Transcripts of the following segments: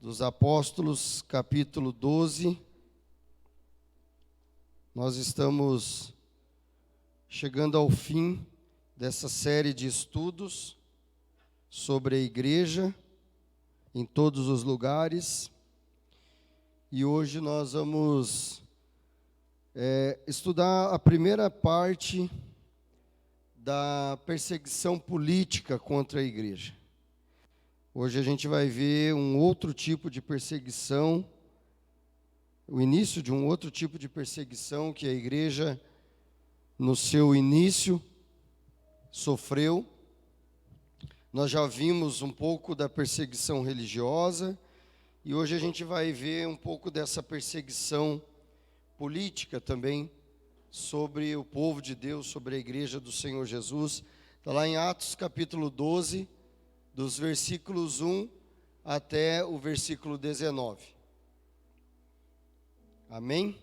dos Apóstolos, capítulo 12. Nós estamos chegando ao fim dessa série de estudos sobre a igreja em todos os lugares. E hoje nós vamos estudar a primeira parte da perseguição política contra a igreja. Hoje a gente vai ver um outro tipo de perseguição, o início de um outro tipo de perseguição que a igreja, no seu início, sofreu. Nós já vimos um pouco da perseguição religiosa e hoje a gente vai ver um pouco dessa perseguição política também sobre o povo de Deus, sobre a igreja do Senhor Jesus. Está lá em Atos capítulo 12, dos versículos 1 até o versículo 19. Amém?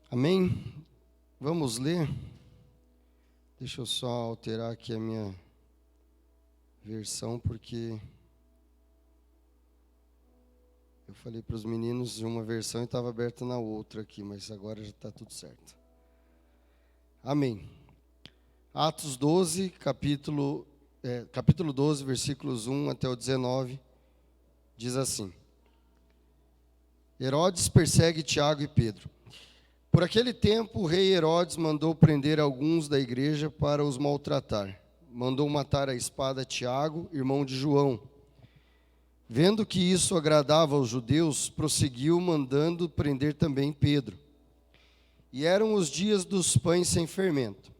Amém? Vamos ler? Deixa eu só alterar aqui a minha versão, porque eu falei para os meninos de uma versão e estava aberta na outra aqui, mas agora já está tudo certo. Amém. Atos 12, capítulo 12, versículos 1 até o 19, diz assim: Herodes persegue Tiago e Pedro. Por aquele tempo, o rei Herodes mandou prender alguns da igreja para os maltratar. Mandou matar à espada Tiago, irmão de João. Vendo que isso agradava aos judeus, prosseguiu mandando prender também Pedro. E eram os dias dos pães sem fermento.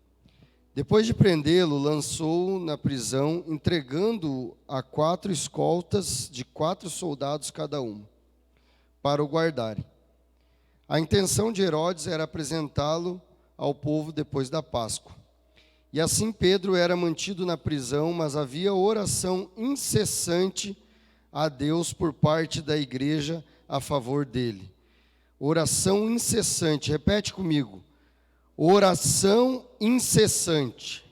Depois de prendê-lo, lançou-o na prisão, entregando-o a 4 escoltas de 4 soldados cada um, para o guardarem. A intenção de Herodes era apresentá-lo ao povo depois da Páscoa. E assim Pedro era mantido na prisão, mas havia oração incessante a Deus por parte da igreja a favor dele. Oração incessante, repete comigo. Oração incessante.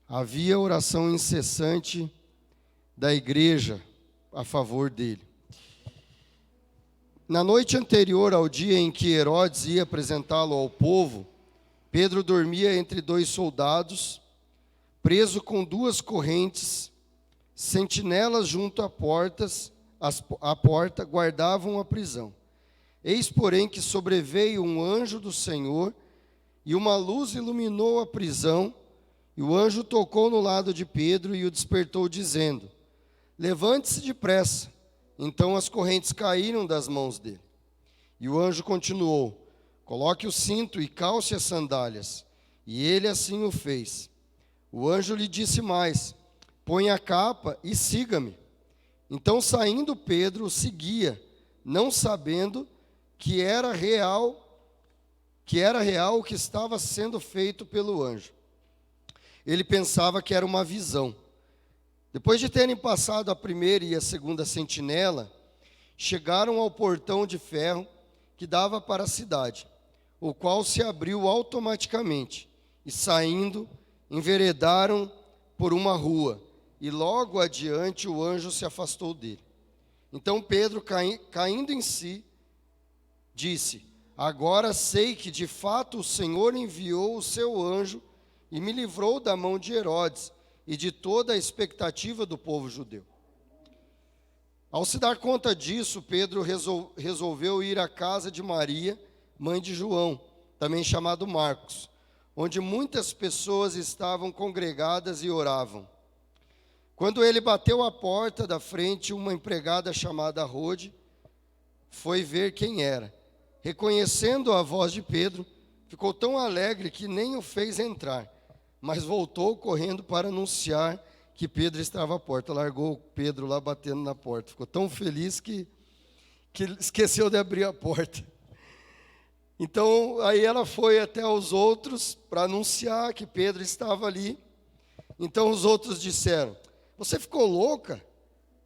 Havia oração incessante da igreja a favor dele. Na noite anterior ao dia em que Herodes ia apresentá-lo ao povo, Pedro dormia entre 2 soldados, preso com 2 correntes. Sentinelas junto à porta guardavam a prisão. Eis, porém, que sobreveio um anjo do Senhor, e uma luz iluminou a prisão, e o anjo tocou no lado de Pedro e o despertou, dizendo: Levante-se depressa. Então as correntes caíram das mãos dele. E o anjo continuou: Coloque o cinto e calce as sandálias. E ele assim o fez. O anjo lhe disse mais: Põe a capa e siga-me. Então, saindo Pedro, o seguia, não sabendo que era real o que estava sendo feito pelo anjo. Ele pensava que era uma visão. Depois de terem passado a primeira e a segunda sentinela, chegaram ao portão de ferro que dava para a cidade, o qual se abriu automaticamente, e saindo, enveredaram por uma rua, e logo adiante o anjo se afastou dele. Então Pedro, caindo em si, disse: Agora sei que de fato o Senhor enviou o seu anjo e me livrou da mão de Herodes e de toda a expectativa do povo judeu. Ao se dar conta disso, Pedro resolveu ir à casa de Maria, mãe de João, também chamado Marcos, onde muitas pessoas estavam congregadas e oravam. Quando ele bateu à porta da frente, uma empregada chamada Rode foi ver quem era. Reconhecendo a voz de Pedro, ficou tão alegre que nem o fez entrar, mas voltou correndo para anunciar que Pedro estava à porta. Largou Pedro lá batendo na porta. Ficou tão feliz que esqueceu de abrir a porta. Então, aí ela foi até os outros para anunciar que Pedro estava ali. Então os outros disseram: Você ficou louca?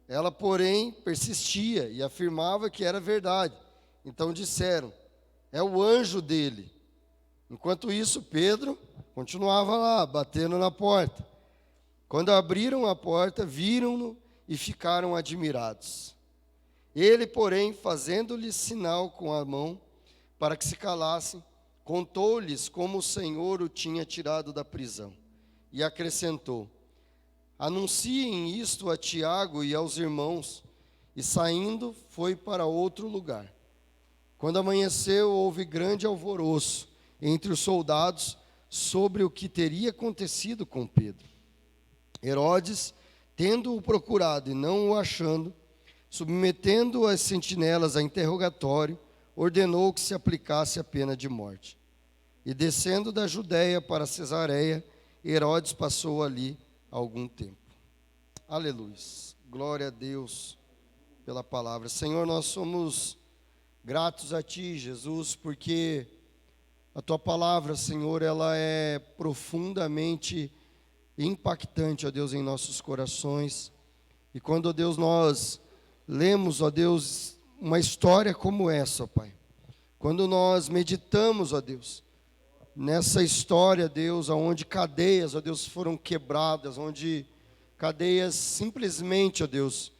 Ela, porém, persistia e afirmava que era verdade. Então disseram: é o anjo dele. Enquanto isso, Pedro continuava lá, batendo na porta. Quando abriram a porta, viram-no e ficaram admirados. Ele, porém, fazendo-lhes sinal com a mão, para que se calassem, contou-lhes como o Senhor o tinha tirado da prisão. E acrescentou: anunciem isto a Tiago e aos irmãos. E saindo, foi para outro lugar. Quando amanheceu, houve grande alvoroço entre os soldados sobre o que teria acontecido com Pedro. Herodes, tendo-o procurado e não o achando, submetendo as sentinelas a interrogatório, ordenou que se aplicasse a pena de morte. E descendo da Judéia para Cesareia, Herodes passou ali algum tempo. Aleluia. Glória a Deus pela palavra. Senhor, nós somos gratos a Ti, Jesus, porque a Tua palavra, Senhor, ela é profundamente impactante, ó Deus, em nossos corações. E quando, ó Deus, nós lemos, ó Deus, uma história como essa, ó Pai, quando nós meditamos, ó Deus, nessa história, Deus, onde cadeias, ó Deus, foram quebradas, onde cadeias simplesmente, ó Deus,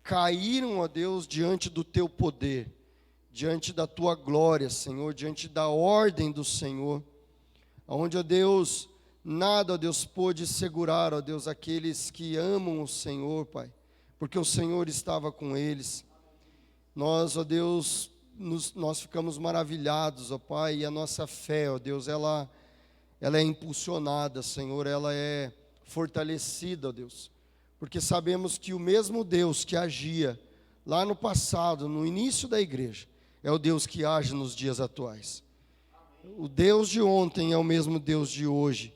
caíram, ó Deus, diante do Teu poder, diante da Tua glória, Senhor, diante da ordem do Senhor, onde, ó Deus, nada, ó Deus, pôde segurar, ó Deus, aqueles que amam o Senhor, Pai, porque o Senhor estava com eles. Nós, ó Deus, nós ficamos maravilhados, ó Pai, e a nossa fé, ó Deus, ela é impulsionada, Senhor, ela é fortalecida, ó Deus, porque sabemos que o mesmo Deus que agia lá no passado, no início da igreja, é o Deus que age nos dias atuais. O Deus de ontem é o mesmo Deus de hoje,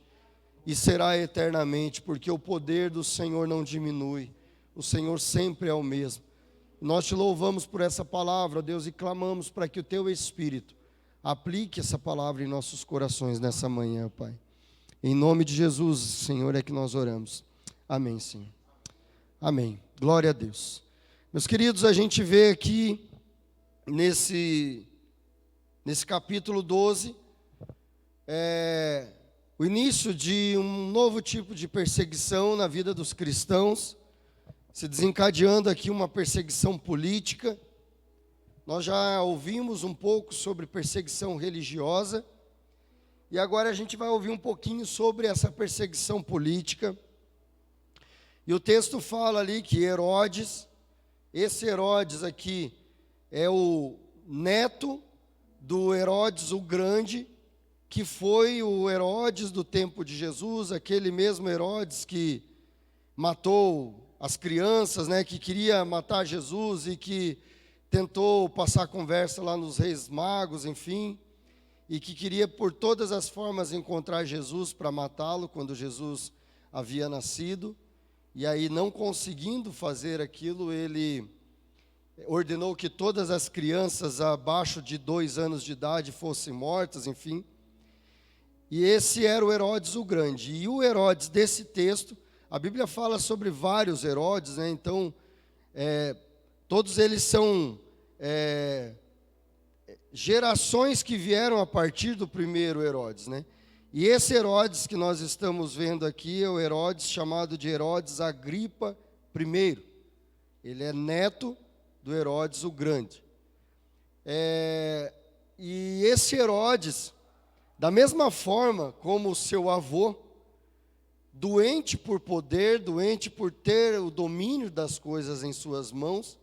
e será eternamente, porque o poder do Senhor não diminui, o Senhor sempre é o mesmo. Nós te louvamos por essa palavra, Deus, e clamamos para que o Teu Espírito aplique essa palavra em nossos corações nessa manhã, Pai. Em nome de Jesus, Senhor, é que nós oramos. Amém, Senhor. Amém. Glória a Deus. Meus queridos, a gente vê aqui, nesse capítulo 12, o início de um novo tipo de perseguição na vida dos cristãos, se desencadeando aqui uma perseguição política. Nós já ouvimos um pouco sobre perseguição religiosa, e agora a gente vai ouvir um pouquinho sobre essa perseguição política. E o texto fala ali que Herodes, esse Herodes aqui, é o neto do Herodes o Grande, que foi o Herodes do tempo de Jesus, aquele mesmo Herodes que matou as crianças, né, que queria matar Jesus e que tentou passar conversa lá nos reis magos, enfim, e que queria por todas as formas encontrar Jesus para matá-lo quando Jesus havia nascido. E aí, não conseguindo fazer aquilo, ele ordenou que todas as crianças abaixo de 2 anos de idade fossem mortas, enfim. E esse era o Herodes o Grande. E o Herodes desse texto, a Bíblia fala sobre vários Herodes, né? Então, todos eles são gerações que vieram a partir do primeiro Herodes, né? E esse Herodes que nós estamos vendo aqui é o Herodes chamado de Herodes Agripa I. Ele é neto do Herodes o Grande. E esse Herodes, da mesma forma como o seu avô, doente por poder, doente por ter o domínio das coisas em suas mãos,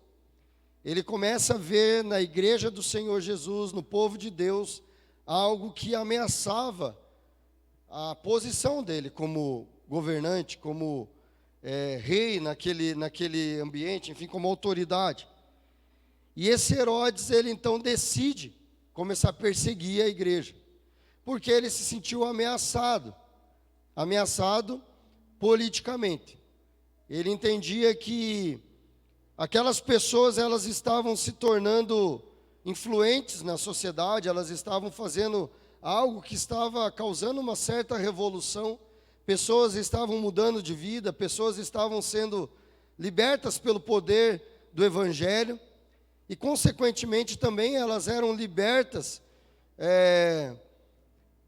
ele começa a ver na igreja do Senhor Jesus, no povo de Deus, algo que ameaçava a posição dele como governante, como rei naquele ambiente, enfim, como autoridade. E esse Herodes, ele então decide começar a perseguir a igreja, porque ele se sentiu ameaçado politicamente. Ele entendia que aquelas pessoas, elas estavam se tornando influentes na sociedade, elas estavam fazendo algo que estava causando uma certa revolução, pessoas estavam mudando de vida, pessoas estavam sendo libertas pelo poder do Evangelho, e consequentemente também elas eram libertas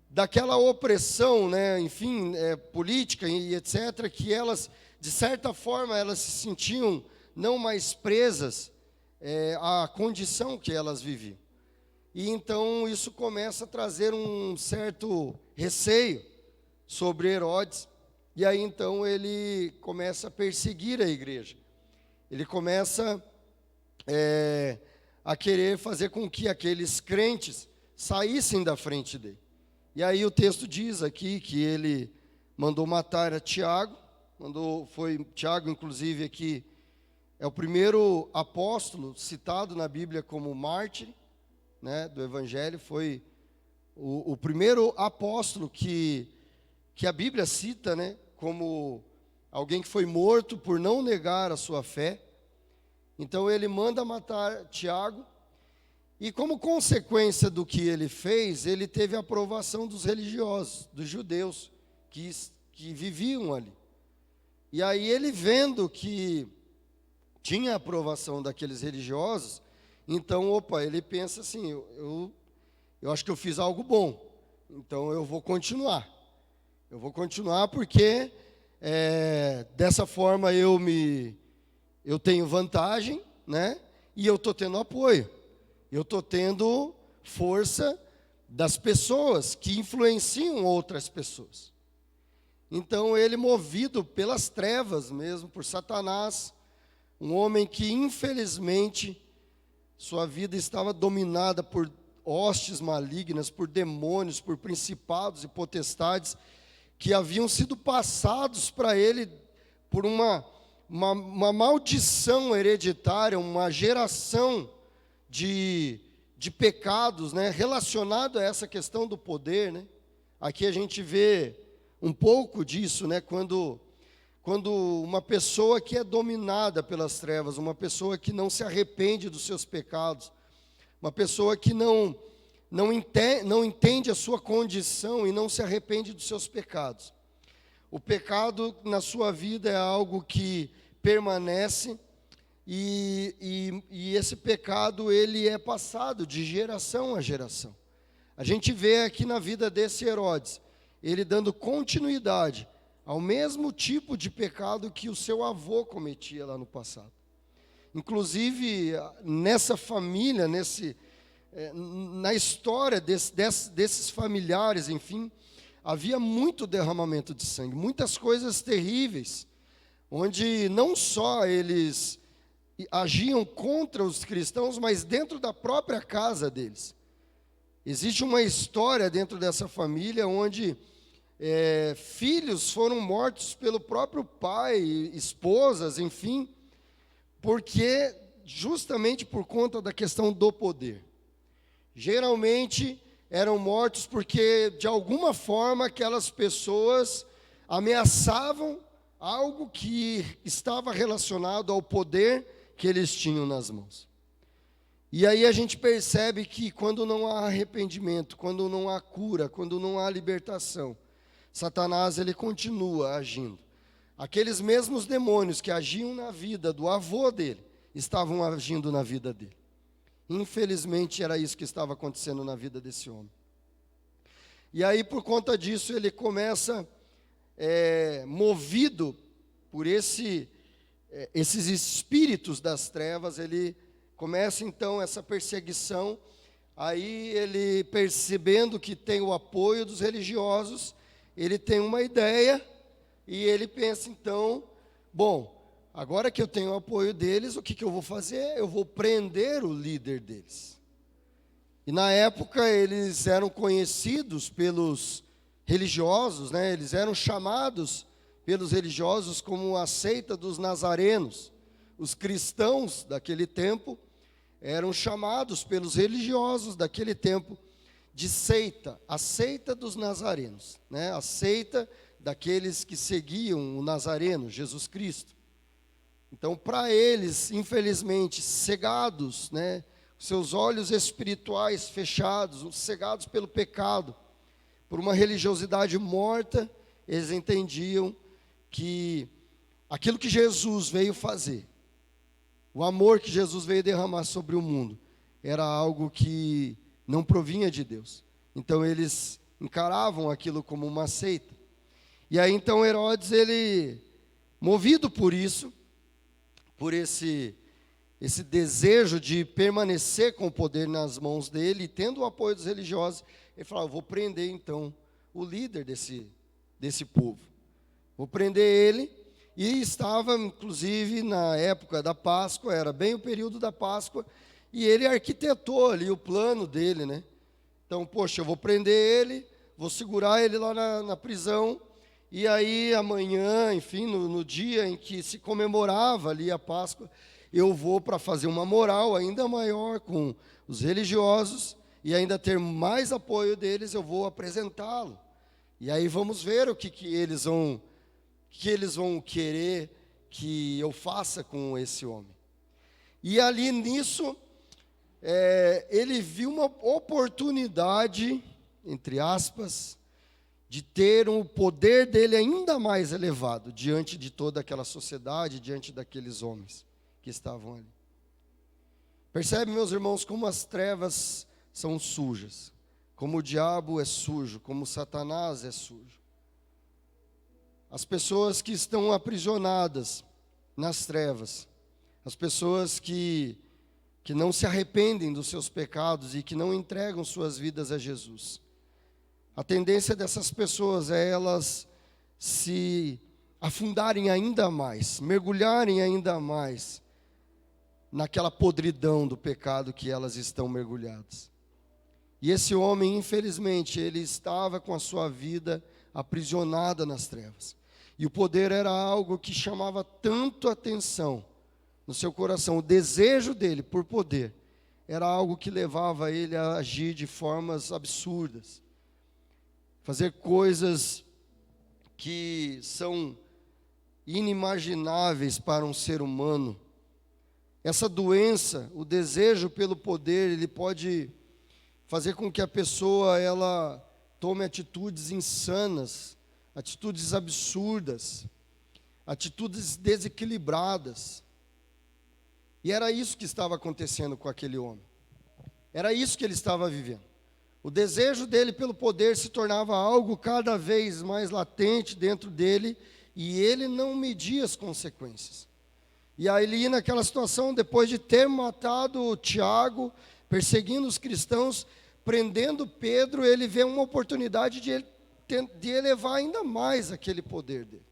daquela opressão, né, enfim, política e etc., que elas, de certa forma, elas se sentiam não mais presas à condição que elas viviam. E então isso começa a trazer um certo receio sobre Herodes, e aí então ele começa a perseguir a igreja. Ele começa a querer fazer com que aqueles crentes saíssem da frente dele. E aí o texto diz aqui que ele mandou matar a Tiago, foi Tiago, inclusive, aqui é o primeiro apóstolo citado na Bíblia como mártir, né, do Evangelho, foi o primeiro apóstolo que a Bíblia cita, né, como alguém que foi morto por não negar a sua fé. Então ele manda matar Tiago, e como consequência do que ele fez, ele teve a aprovação dos religiosos, dos judeus que viviam ali. E aí ele, vendo que tinha a aprovação daqueles religiosos, então, ele pensa assim, eu acho que eu fiz algo bom, então eu vou continuar. Eu vou continuar porque dessa forma eu tenho vantagem, né? E eu estou tendo apoio. Eu estou tendo força das pessoas que influenciam outras pessoas. Então ele, movido pelas trevas mesmo, por Satanás, um homem que infelizmente sua vida estava dominada por hostes malignas, por demônios, por principados e potestades que haviam sido passados para ele por uma maldição hereditária, uma geração de pecados, né, relacionado a essa questão do poder, né? Aqui a gente vê um pouco disso, né, quando uma pessoa que é dominada pelas trevas, uma pessoa que não se arrepende dos seus pecados, uma pessoa que não entende a sua condição e não se arrepende dos seus pecados. O pecado na sua vida é algo que permanece, e esse pecado ele é passado de geração a geração. A gente vê aqui na vida desse Herodes, ele dando continuidade ao mesmo tipo de pecado que o seu avô cometia lá no passado. Inclusive, nessa família, na história desses familiares, enfim, havia muito derramamento de sangue, muitas coisas terríveis, onde não só eles agiam contra os cristãos, mas dentro da própria casa deles. Existe uma história dentro dessa família onde filhos foram mortos pelo próprio pai, esposas, enfim, porque justamente por conta da questão do poder. Geralmente eram mortos porque de alguma forma aquelas pessoas ameaçavam algo que estava relacionado ao poder que eles tinham nas mãos. E aí a gente percebe que quando não há arrependimento, quando não há cura, quando não há libertação, Satanás ele continua agindo. Aqueles mesmos demônios que agiam na vida do avô dele, estavam agindo na vida dele. Infelizmente era isso que estava acontecendo na vida desse homem. E aí por conta disso ele começa, movido por esses espíritos das trevas, ele começa então essa perseguição. Aí ele, percebendo que tem o apoio dos religiosos, ele tem uma ideia e ele pensa então, bom, agora que eu tenho o apoio deles, o que eu vou fazer? Eu vou prender o líder deles. E na época eles eram conhecidos pelos religiosos, né? Eles eram chamados pelos religiosos como a seita dos nazarenos. Os cristãos daquele tempo eram chamados pelos religiosos daquele tempo de seita, a seita dos nazarenos, né? A seita daqueles que seguiam o Nazareno, Jesus Cristo. Então, para eles, infelizmente, cegados, né? Seus olhos espirituais fechados, cegados pelo pecado, por uma religiosidade morta, eles entendiam que aquilo que Jesus veio fazer, o amor que Jesus veio derramar sobre o mundo, era algo que não provinha de Deus. Então eles encaravam aquilo como uma seita. E aí então Herodes, ele, movido por isso, por esse desejo de permanecer com o poder nas mãos dele, e tendo o apoio dos religiosos, ele falou: eu vou prender então o líder desse povo. Vou prender ele. E estava, inclusive, na época da Páscoa, era bem o período da Páscoa, e ele arquitetou ali o plano dele, né? Então, poxa, eu vou prender ele, vou segurar ele lá na prisão, e aí amanhã, enfim, no dia em que se comemorava ali a Páscoa, eu vou para fazer uma moral ainda maior com os religiosos, e ainda ter mais apoio deles, eu vou apresentá-lo. E aí vamos ver o que eles vão querer que eu faça com esse homem. E ali nisso, ele viu uma oportunidade, entre aspas, de ter o poder dele ainda mais elevado diante de toda aquela sociedade, diante daqueles homens que estavam ali. Percebe, meus irmãos, como as trevas são sujas, como o diabo é sujo, como Satanás é sujo. As pessoas que estão aprisionadas nas trevas, as pessoas que não se arrependem dos seus pecados e que não entregam suas vidas a Jesus. A tendência dessas pessoas é elas se afundarem ainda mais, mergulharem ainda mais naquela podridão do pecado que elas estão mergulhadas. E esse homem, infelizmente, ele estava com a sua vida aprisionada nas trevas. E o poder era algo que chamava tanto atenção no seu coração. O desejo dele por poder era algo que levava ele a agir de formas absurdas. Fazer coisas que são inimagináveis para um ser humano. Essa doença, o desejo pelo poder, ele pode fazer com que a pessoa ela tome atitudes insanas, atitudes absurdas, atitudes desequilibradas. E era isso que estava acontecendo com aquele homem. Era isso que ele estava vivendo. O desejo dele pelo poder se tornava algo cada vez mais latente dentro dele, e ele não media as consequências. E aí, naquela situação, depois de ter matado Tiago, perseguindo os cristãos, prendendo Pedro, ele vê uma oportunidade de elevar ainda mais aquele poder dele.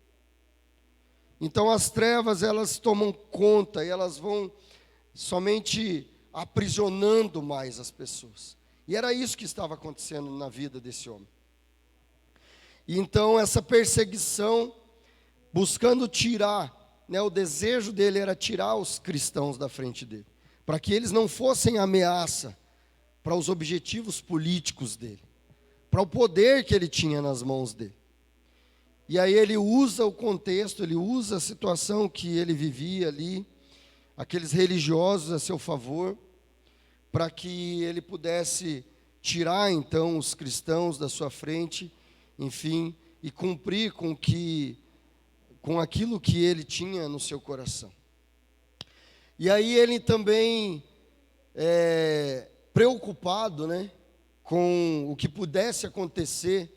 Então as trevas, elas tomam conta e elas vão somente aprisionando mais as pessoas. E era isso que estava acontecendo na vida desse homem. E então essa perseguição, buscando tirar, o desejo dele era tirar os cristãos da frente dele, para que eles não fossem ameaça para os objetivos políticos dele, para o poder que ele tinha nas mãos dele. E aí ele usa o contexto, ele usa a situação que ele vivia ali, aqueles religiosos a seu favor, para que ele pudesse tirar então os cristãos da sua frente, enfim, e cumprir com aquilo que ele tinha no seu coração. E aí ele também, preocupado, com o que pudesse acontecer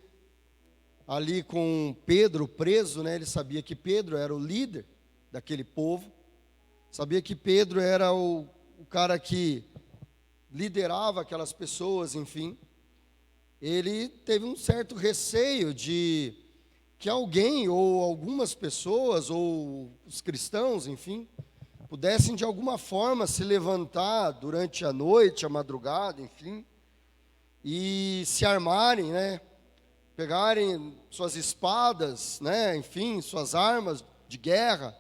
ali com Pedro preso, ele sabia que Pedro era o líder daquele povo, sabia que Pedro era o cara que liderava aquelas pessoas, enfim. Ele teve um certo receio de que alguém, ou algumas pessoas, ou os cristãos, enfim, pudessem de alguma forma se levantar durante a noite, a madrugada, enfim, e se armarem, pegarem suas espadas, enfim, suas armas de guerra,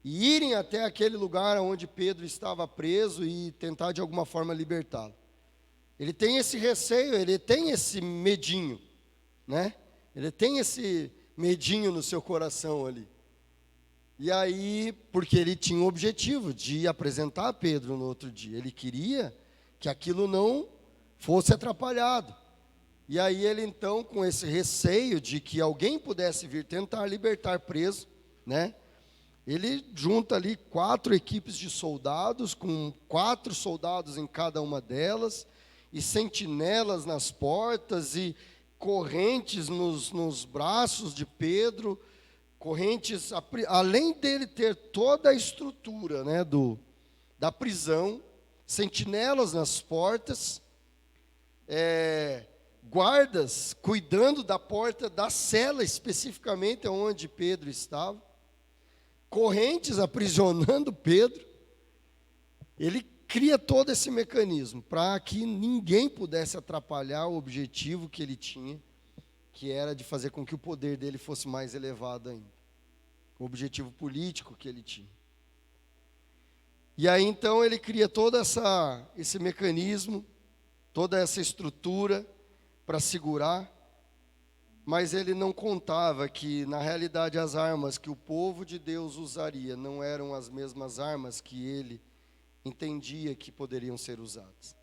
e irem até aquele lugar onde Pedro estava preso e tentar de alguma forma libertá-lo. Ele tem esse receio, ele tem esse medinho, Ele tem esse medinho no seu coração ali. E aí, porque ele tinha o objetivo de apresentar Pedro no outro dia, ele queria que aquilo não fosse atrapalhado. E aí ele então, com esse receio de que alguém pudesse vir tentar libertar preso, ele junta ali 4 equipes de soldados, com 4 soldados em cada uma delas, e sentinelas nas portas, e correntes nos braços de Pedro, correntes, além dele ter toda a estrutura, né, da prisão, sentinelas nas portas, guardas cuidando da porta da cela, especificamente onde Pedro estava, correntes aprisionando Pedro. Ele cria todo esse mecanismo para que ninguém pudesse atrapalhar o objetivo que ele tinha, que era de fazer com que o poder dele fosse mais elevado ainda, o objetivo político que ele tinha. E aí então ele cria todo esse mecanismo, toda essa estrutura para segurar, mas ele não contava que, na realidade, as armas que o povo de Deus usaria não eram as mesmas armas que ele entendia que poderiam ser usadas.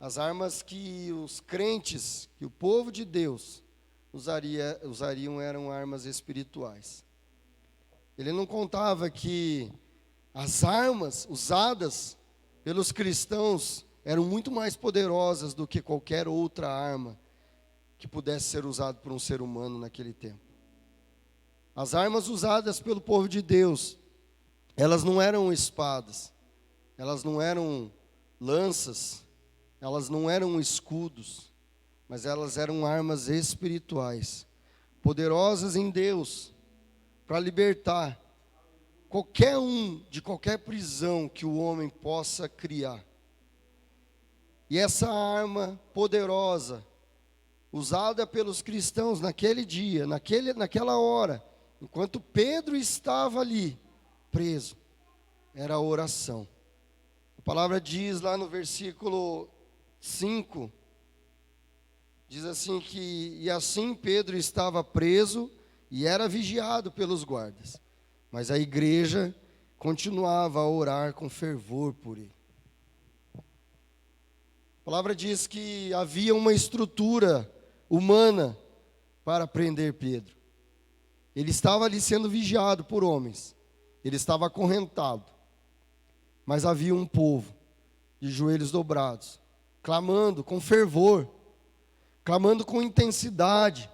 As armas que os crentes, que o povo de Deus usariam eram armas espirituais. Ele não contava que as armas usadas pelos cristãos eram muito mais poderosas do que qualquer outra arma que pudesse ser usada por um ser humano naquele tempo. As armas usadas pelo povo de Deus, elas não eram espadas, elas não eram lanças, elas não eram escudos, mas elas eram armas espirituais, poderosas em Deus, para libertar qualquer um de qualquer prisão que o homem possa criar. E essa arma poderosa, usada pelos cristãos naquele dia, naquela hora, enquanto Pedro estava ali, preso, era a oração. A palavra diz lá no versículo 5, diz assim e assim Pedro estava preso e era vigiado pelos guardas, mas a igreja continuava a orar com fervor por ele. A palavra diz que havia uma estrutura humana para prender Pedro. Ele estava ali sendo vigiado por homens, ele estava acorrentado, mas havia um povo de joelhos dobrados, clamando com fervor, clamando com intensidade,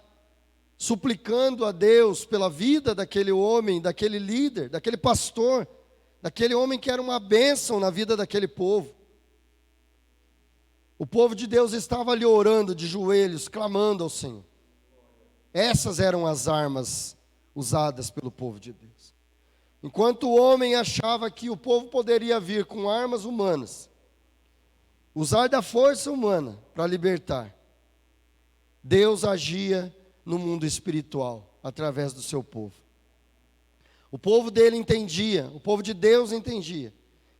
suplicando a Deus pela vida daquele homem, daquele líder, daquele pastor, daquele homem que era uma bênção na vida daquele povo. O povo de Deus estava ali orando de joelhos, clamando ao Senhor. Essas eram as armas usadas pelo povo de Deus. Enquanto o homem achava que o povo poderia vir com armas humanas, usar da força humana para libertar, Deus agia no mundo espiritual, através do seu povo. O povo dele entendia, o povo de Deus entendia,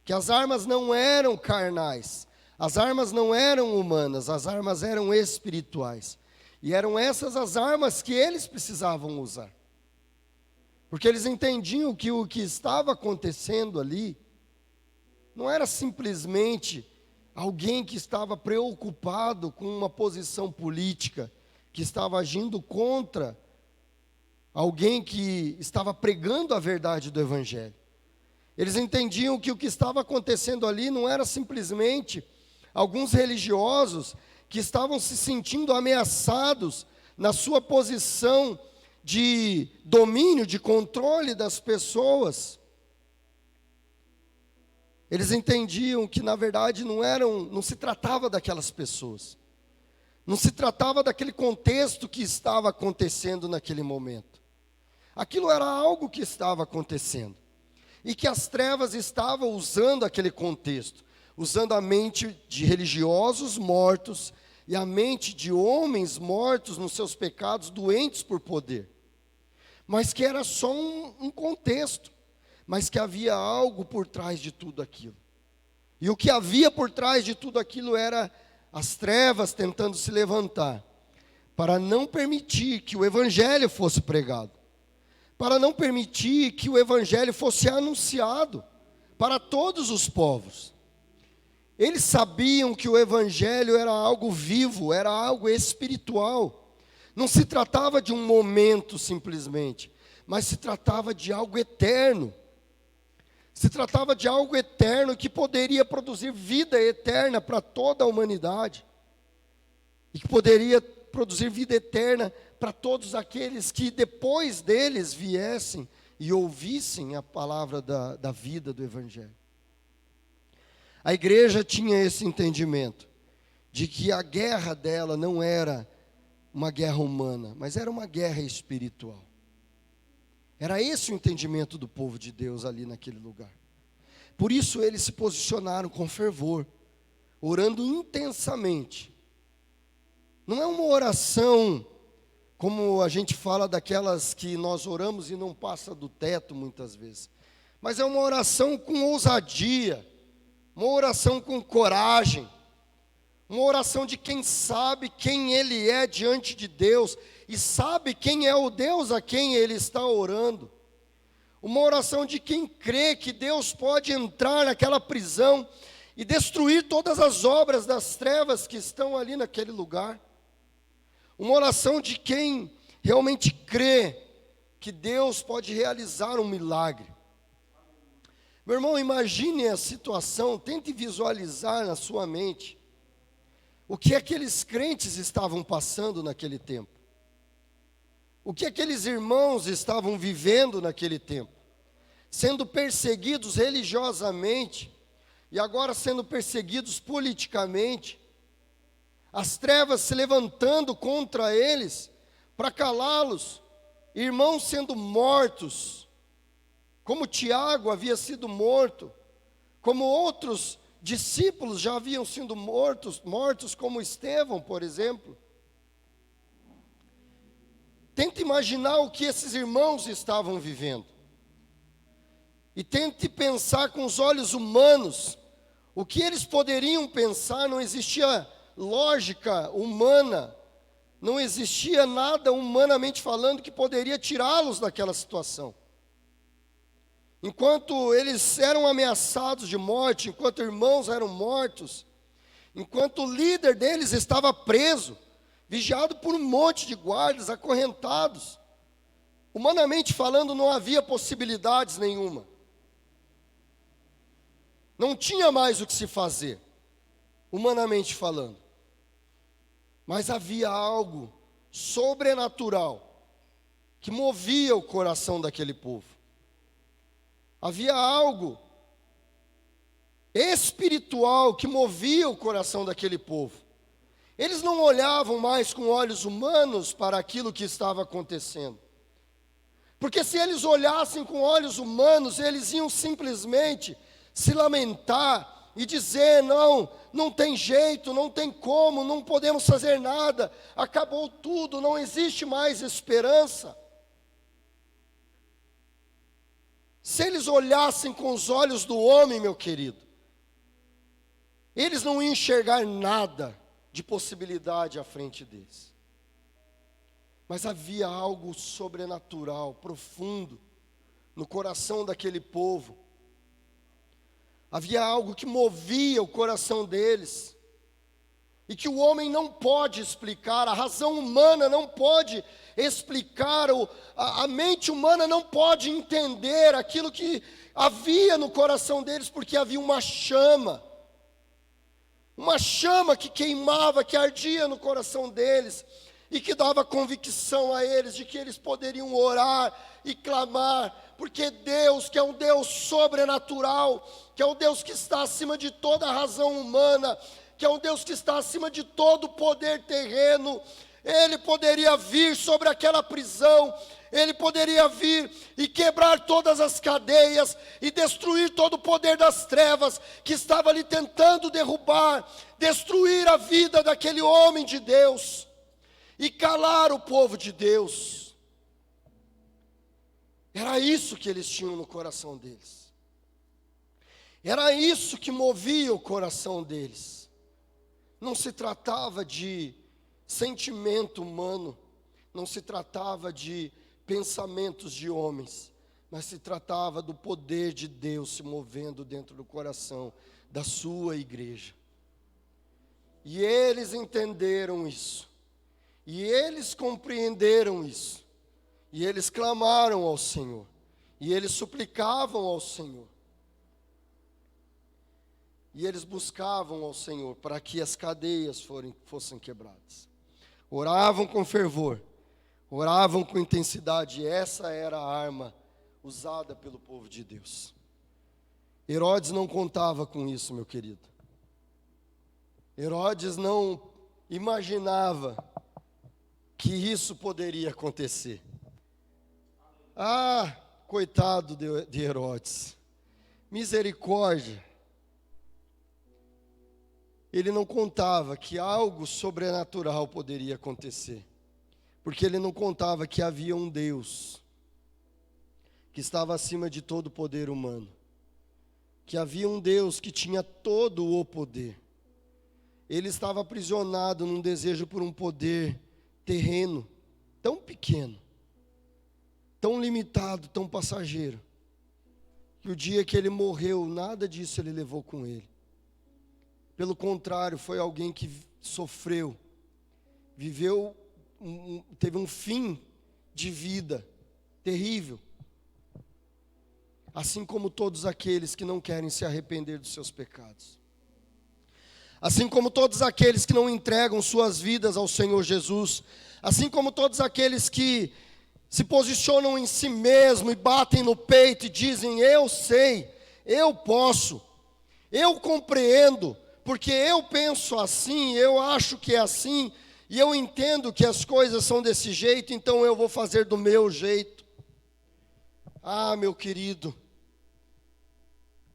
que as armas não eram carnais, as armas não eram humanas, as armas eram espirituais. E eram essas as armas que eles precisavam usar. Porque eles entendiam que o que estava acontecendo ali não era simplesmente alguém que estava preocupado com uma posição política, que estava agindo contra alguém que estava pregando a verdade do Evangelho. Eles entendiam que o que estava acontecendo ali não era simplesmente alguns religiosos que estavam se sentindo ameaçados na sua posição de domínio, de controle das pessoas. Eles entendiam que, na verdade, não se tratava daquelas pessoas. Não se tratava daquele contexto que estava acontecendo naquele momento. Aquilo era algo que estava acontecendo. E que as trevas estavam usando aquele contexto, usando a mente de religiosos mortos e a mente de homens mortos nos seus pecados, doentes por poder. Mas que era só um contexto, mas que havia algo por trás de tudo aquilo. E o que havia por trás de tudo aquilo era as trevas tentando se levantar, para não permitir que o Evangelho fosse pregado, para não permitir que o Evangelho fosse anunciado para todos os povos. Eles sabiam que o Evangelho era algo vivo, era algo espiritual. Não se tratava de um momento simplesmente, mas se tratava de algo eterno. Se tratava de algo eterno que poderia produzir vida eterna para toda a humanidade. E que poderia produzir vida eterna para todos aqueles que depois deles viessem e ouvissem a palavra da vida do Evangelho. A igreja tinha esse entendimento, de que a guerra dela não era uma guerra humana, mas era uma guerra espiritual. Era esse o entendimento do povo de Deus ali naquele lugar. Por isso eles se posicionaram com fervor, orando intensamente. Não é uma oração como a gente fala daquelas que nós oramos e não passa do teto muitas vezes. Mas é uma oração com ousadia, uma oração com coragem, uma oração de quem sabe quem ele é diante de Deus e sabe quem é o Deus a quem ele está orando. Uma oração de quem crê que Deus pode entrar naquela prisão e destruir todas as obras das trevas que estão ali naquele lugar. Uma oração de quem realmente crê que Deus pode realizar um milagre. Meu irmão, imagine a situação, tente visualizar na sua mente o que aqueles crentes estavam passando naquele tempo. O que aqueles irmãos estavam vivendo naquele tempo. Sendo perseguidos religiosamente e agora sendo perseguidos politicamente. As trevas se levantando contra eles para calá-los. Irmãos sendo mortos, como Tiago havia sido morto, como outros discípulos já haviam sido mortos como Estevão, por exemplo. Tente imaginar o que esses irmãos estavam vivendo. E tente pensar com os olhos humanos, o que eles poderiam pensar. Não existia lógica humana, não existia nada humanamente falando que poderia tirá-los daquela situação. Enquanto eles eram ameaçados de morte, enquanto irmãos eram mortos, enquanto o líder deles estava preso, vigiado por um monte de guardas, acorrentados, humanamente falando, não havia possibilidades nenhuma. Não tinha mais o que se fazer, humanamente falando. Mas havia algo sobrenatural que movia o coração daquele povo. Havia algo espiritual que movia o coração daquele povo. Eles não olhavam mais com olhos humanos para aquilo que estava acontecendo. Porque se eles olhassem com olhos humanos, eles iam simplesmente se lamentar e dizer: não tem jeito, não tem como, não podemos fazer nada, acabou tudo, não existe mais esperança. Se eles olhassem com os olhos do homem, meu querido, eles não iam enxergar nada de possibilidade à frente deles. Mas havia algo sobrenatural, profundo, no coração daquele povo. Havia algo que movia o coração deles, e que o homem não pode explicar, a razão humana não pode explicar, a mente humana não pode entender aquilo que havia no coração deles, porque havia uma chama que queimava, que ardia no coração deles, e que dava convicção a eles de que eles poderiam orar e clamar, porque Deus, que é um Deus sobrenatural, que é um Deus que está acima de toda a razão humana, que é um Deus que está acima de todo o poder terreno, Ele poderia vir sobre aquela prisão, Ele poderia vir e quebrar todas as cadeias, e destruir todo o poder das trevas, que estava ali tentando derrubar, destruir a vida daquele homem de Deus, e calar o povo de Deus. Era isso que eles tinham no coração deles. Era isso que movia o coração deles. Não se tratava de sentimento humano, não se tratava de pensamentos de homens, mas se tratava do poder de Deus se movendo dentro do coração da sua igreja. E eles entenderam isso. E eles compreenderam isso, e eles clamaram ao Senhor, e eles suplicavam ao Senhor. E eles buscavam ao Senhor para que as cadeias fossem quebradas. Oravam com fervor, oravam com intensidade, e essa era a arma usada pelo povo de Deus. Herodes não contava com isso, meu querido. Herodes não imaginava que isso poderia acontecer. Ah, coitado de Herodes, misericórdia. Ele não contava que algo sobrenatural poderia acontecer, porque ele não contava que havia um Deus que estava acima de todo o poder humano, que havia um Deus que tinha todo o poder. Ele estava aprisionado num desejo por um poder terreno, tão pequeno, tão limitado, tão passageiro, que o dia que ele morreu, nada disso ele levou com ele. Pelo contrário, foi alguém que sofreu, viveu, teve um fim de vida terrível. Assim como todos aqueles que não querem se arrepender dos seus pecados. Assim como todos aqueles que não entregam suas vidas ao Senhor Jesus. Assim como todos aqueles que se posicionam em si mesmo e batem no peito e dizem: eu sei, eu posso, eu compreendo, porque eu penso assim, eu acho que é assim, e eu entendo que as coisas são desse jeito, então eu vou fazer do meu jeito. Ah, meu querido,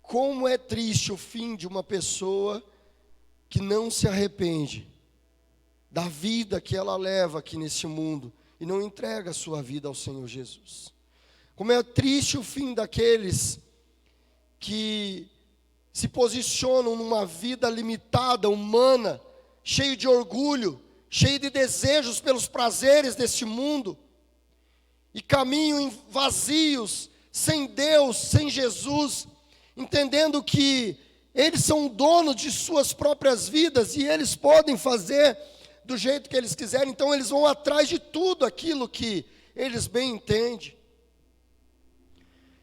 como é triste o fim de uma pessoa que não se arrepende da vida que ela leva aqui nesse mundo e não entrega a sua vida ao Senhor Jesus. Como é triste o fim daqueles que se posicionam numa vida limitada, humana, cheio de orgulho, cheio de desejos pelos prazeres deste mundo, e caminham vazios, sem Deus, sem Jesus, entendendo que eles são donos de suas próprias vidas e eles podem fazer do jeito que eles quiserem, então eles vão atrás de tudo aquilo que eles bem entendem.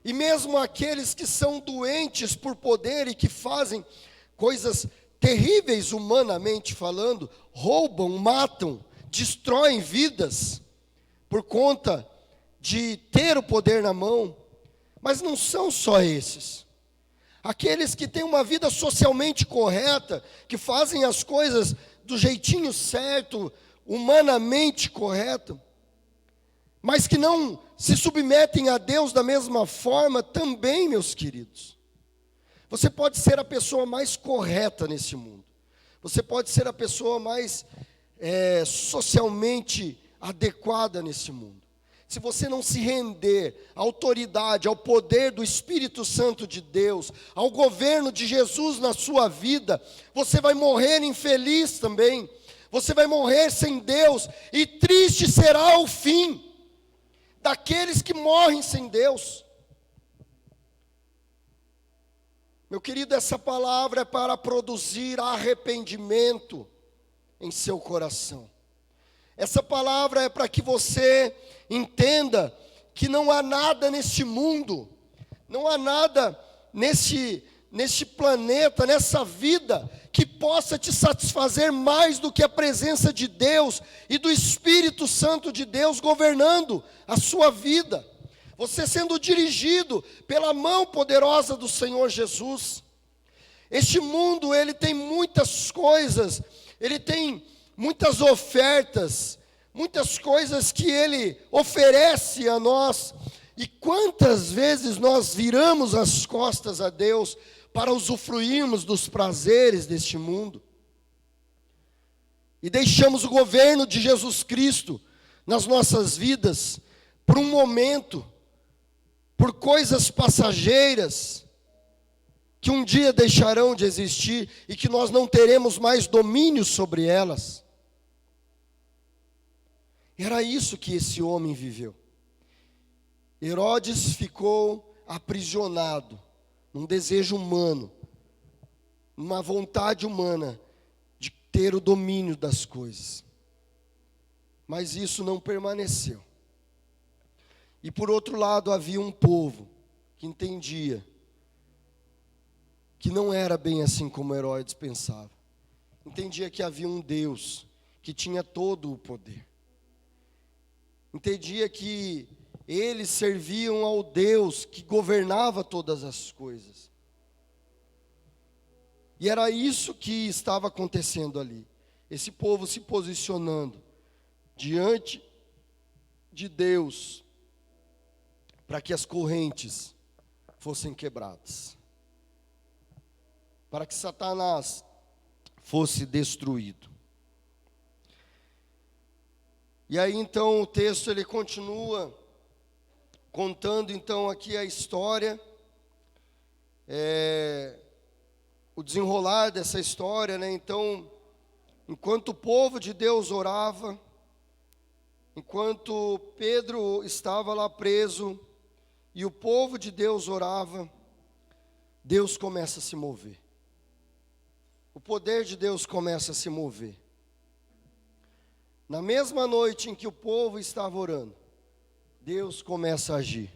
E mesmo aqueles que são doentes por poder e que fazem coisas terríveis humanamente falando, roubam, matam, destroem vidas por conta de ter o poder na mão, mas não são só esses. Aqueles que têm uma vida socialmente correta, que fazem as coisas do jeitinho certo, humanamente correto, mas que não se submetem a Deus da mesma forma também, meus queridos. Você pode ser a pessoa mais correta nesse mundo. Você pode ser a pessoa mais socialmente adequada nesse mundo. Se você não se render à autoridade, ao poder do Espírito Santo de Deus, ao governo de Jesus na sua vida, você vai morrer infeliz também. Você vai morrer sem Deus, e triste será o fim daqueles que morrem sem Deus. Meu querido, essa palavra é para produzir arrependimento em seu coração. Essa palavra é para que você entenda que não há nada neste mundo, não há nada neste planeta, nessa vida, que possa te satisfazer mais do que a presença de Deus e do Espírito Santo de Deus governando a sua vida. Você sendo dirigido pela mão poderosa do Senhor Jesus. Este mundo, ele tem muitas coisas, ele tem muitas ofertas, muitas coisas que ele oferece a nós. E quantas vezes nós viramos as costas a Deus para usufruirmos dos prazeres deste mundo, e deixamos o governo de Jesus Cristo nas nossas vidas, por um momento, por coisas passageiras, que um dia deixarão de existir, e que nós não teremos mais domínio sobre elas. Era isso que esse homem viveu. Herodes ficou aprisionado num desejo humano, numa vontade humana de ter o domínio das coisas. Mas isso não permaneceu. E por outro lado havia um povo que entendia que não era bem assim como Herodes pensava. Entendia que havia um Deus que tinha todo o poder. Entendia que eles serviam ao Deus que governava todas as coisas. E era isso que estava acontecendo ali. Esse povo se posicionando diante de Deus para que as correntes fossem quebradas, para que Satanás fosse destruído. E aí então o texto ele continua contando então aqui a história, o desenrolar dessa história, né? Então, enquanto o povo de Deus orava, enquanto Pedro estava lá preso e o povo de Deus orava, Deus começa a se mover. O poder de Deus começa a se mover. Na mesma noite em que o povo estava orando, Deus começa a agir.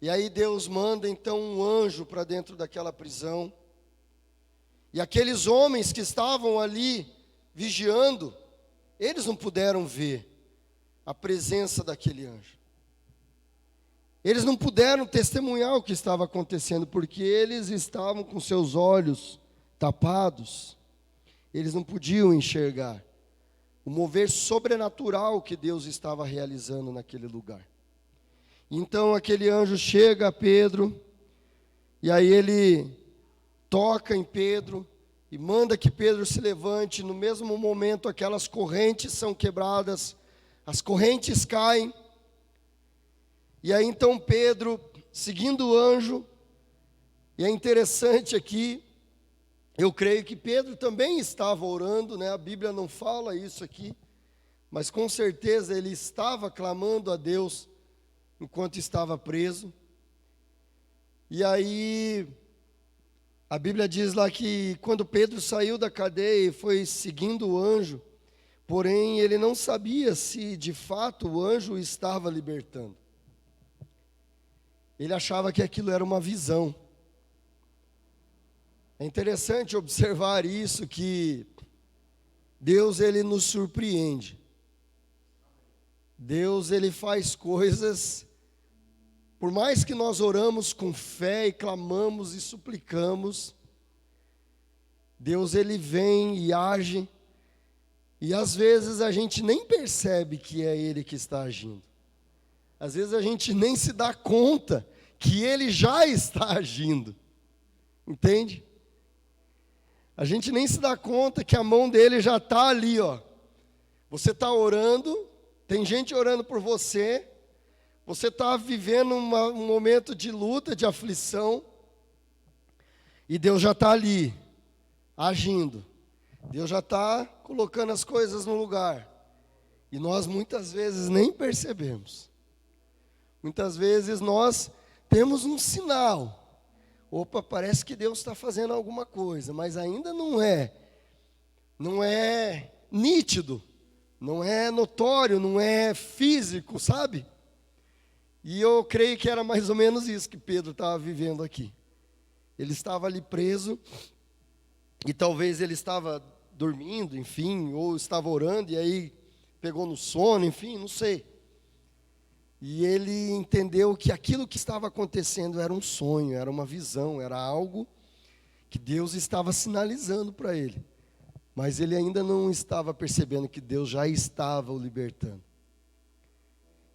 E aí Deus manda então um anjo para dentro daquela prisão. E aqueles homens que estavam ali vigiando, eles não puderam ver a presença daquele anjo. Eles não puderam testemunhar o que estava acontecendo, porque eles estavam com seus olhos tapados. Eles não podiam enxergar o mover sobrenatural que Deus estava realizando naquele lugar. Então aquele anjo chega a Pedro, e aí ele toca em Pedro, e manda que Pedro se levante. No mesmo momento aquelas correntes são quebradas, as correntes caem, e aí então Pedro, seguindo o anjo, e é interessante aqui, eu creio que Pedro também estava orando, né? A Bíblia não fala isso aqui, mas com certeza ele estava clamando a Deus enquanto estava preso. E aí, a Bíblia diz lá que quando Pedro saiu da cadeia e foi seguindo o anjo, porém ele não sabia se de fato o anjo o estava libertando. Ele achava que aquilo era uma visão. É interessante observar isso, que Deus ele nos surpreende. Deus ele faz coisas, por mais que nós oramos com fé e clamamos e suplicamos, Deus ele vem e age, e às vezes a gente nem percebe que é Ele que está agindo. Às vezes a gente nem se dá conta que Ele já está agindo. Entende? A gente nem se dá conta que a mão dele já está ali, ó. Você está orando, tem gente orando por você, você está vivendo um momento de luta, de aflição, e Deus já está ali, agindo. Deus já está colocando as coisas no lugar. E nós muitas vezes nem percebemos. Muitas vezes nós temos um sinal. Opa, parece que Deus está fazendo alguma coisa, mas ainda não é nítido, não é notório, não é físico, sabe? E eu creio que era mais ou menos isso que Pedro estava vivendo aqui. Ele estava ali preso, e talvez ele estava dormindo, enfim, ou estava orando, e aí pegou no sono, enfim, não sei. E ele entendeu que aquilo que estava acontecendo era um sonho, era uma visão, era algo que Deus estava sinalizando para ele. Mas ele ainda não estava percebendo que Deus já estava o libertando.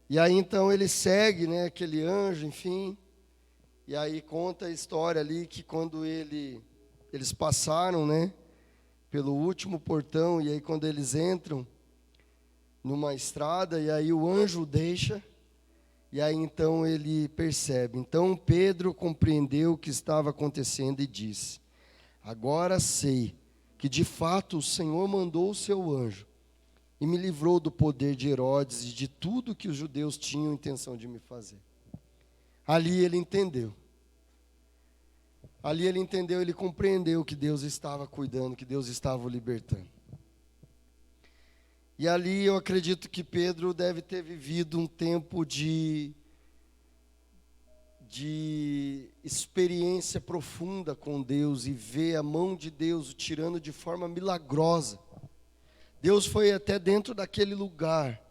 E aí então ele segue, né, aquele anjo, enfim. E aí conta a história ali que quando eles passaram, né, pelo último portão, e aí quando eles entram numa estrada, e aí o anjo o deixa. E aí então ele percebe. Então Pedro compreendeu o que estava acontecendo e disse: agora sei que de fato o Senhor mandou o seu anjo e me livrou do poder de Herodes e de tudo que os judeus tinham intenção de me fazer. Ali ele entendeu. Ali ele entendeu, ele compreendeu que Deus estava cuidando, que Deus estava o libertando. E ali eu acredito que Pedro deve ter vivido um tempo de de experiência profunda com Deus e ver a mão de Deus o tirando de forma milagrosa. Deus foi até dentro daquele lugar,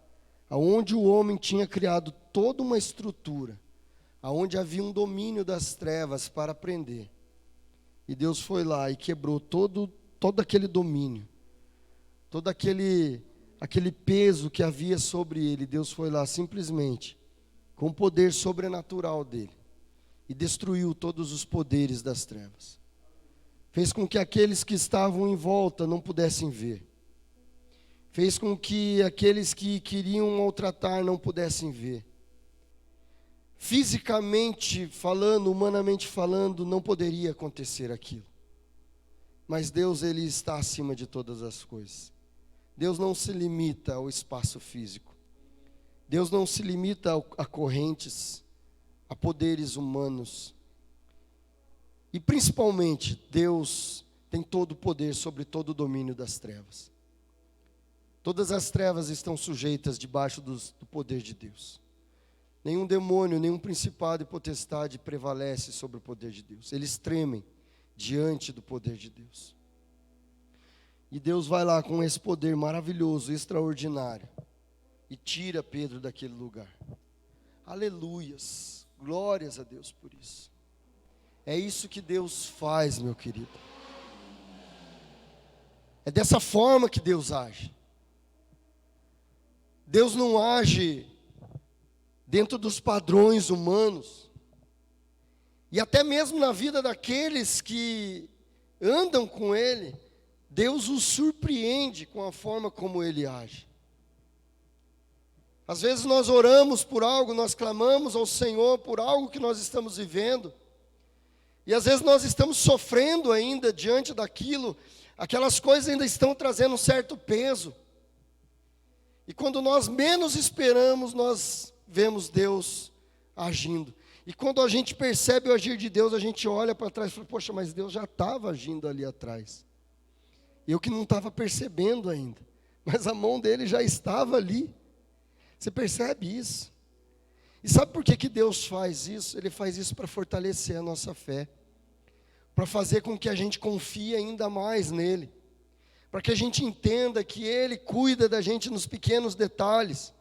aonde o homem tinha criado toda uma estrutura, aonde havia um domínio das trevas para prender. E Deus foi lá e quebrou todo aquele domínio, todo aquele peso que havia sobre ele. Deus foi lá simplesmente, com o poder sobrenatural dele, e destruiu todos os poderes das trevas. Fez com que aqueles que estavam em volta não pudessem ver. Fez com que aqueles que queriam maltratar não pudessem ver. Fisicamente falando, humanamente falando, não poderia acontecer aquilo. Mas Deus, Ele está acima de todas as coisas. Deus não se limita ao espaço físico. Deus não se limita a correntes, a poderes humanos. E principalmente, Deus tem todo o poder sobre todo o domínio das trevas. Todas as trevas estão sujeitas debaixo do poder de Deus. Nenhum demônio, nenhum principado e potestade prevalece sobre o poder de Deus. Eles tremem diante do poder de Deus. E Deus vai lá com esse poder maravilhoso, extraordinário, e tira Pedro daquele lugar. Aleluias, glórias a Deus por isso. É isso que Deus faz, meu querido. É dessa forma que Deus age. Deus não age dentro dos padrões humanos. E até mesmo na vida daqueles que andam com Ele, Deus os surpreende com a forma como Ele age. Às vezes nós oramos por algo, nós clamamos ao Senhor por algo que nós estamos vivendo. E às vezes nós estamos sofrendo ainda diante daquilo, aquelas coisas ainda estão trazendo um certo peso. E quando nós menos esperamos, nós vemos Deus agindo. E quando a gente percebe o agir de Deus, a gente olha para trás e fala, poxa, mas Deus já estava agindo ali atrás. Eu que não estava percebendo ainda. Mas a mão dele já estava ali. Você percebe isso? E sabe por que Deus faz isso? Ele faz isso para fortalecer a nossa fé. Para fazer com que a gente confie ainda mais nele. Para que a gente entenda que Ele cuida da gente nos pequenos detalhes.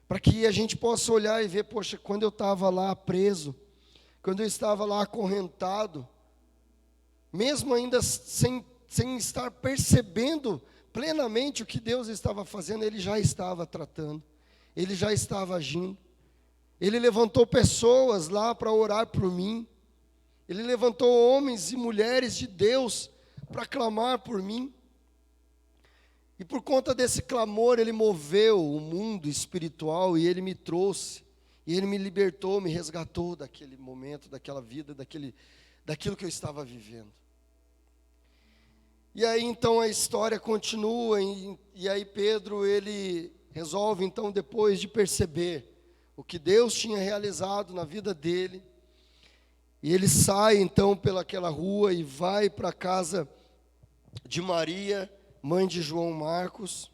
Para que a gente possa olhar e ver, poxa, quando eu estava lá preso, quando eu estava lá acorrentado, mesmo ainda sem estar percebendo plenamente o que Deus estava fazendo, Ele já estava tratando, Ele já estava agindo. Ele levantou pessoas lá para orar por mim. Ele levantou homens e mulheres de Deus para clamar por mim. E por conta desse clamor, Ele moveu o mundo espiritual e Ele me trouxe. E Ele me libertou, me resgatou daquele momento, daquela vida, daquilo que eu estava vivendo. E aí então a história continua, e aí Pedro, ele resolve então, depois de perceber o que Deus tinha realizado na vida dele, e ele sai então pelaquela rua e vai para a casa de Maria, mãe de João Marcos,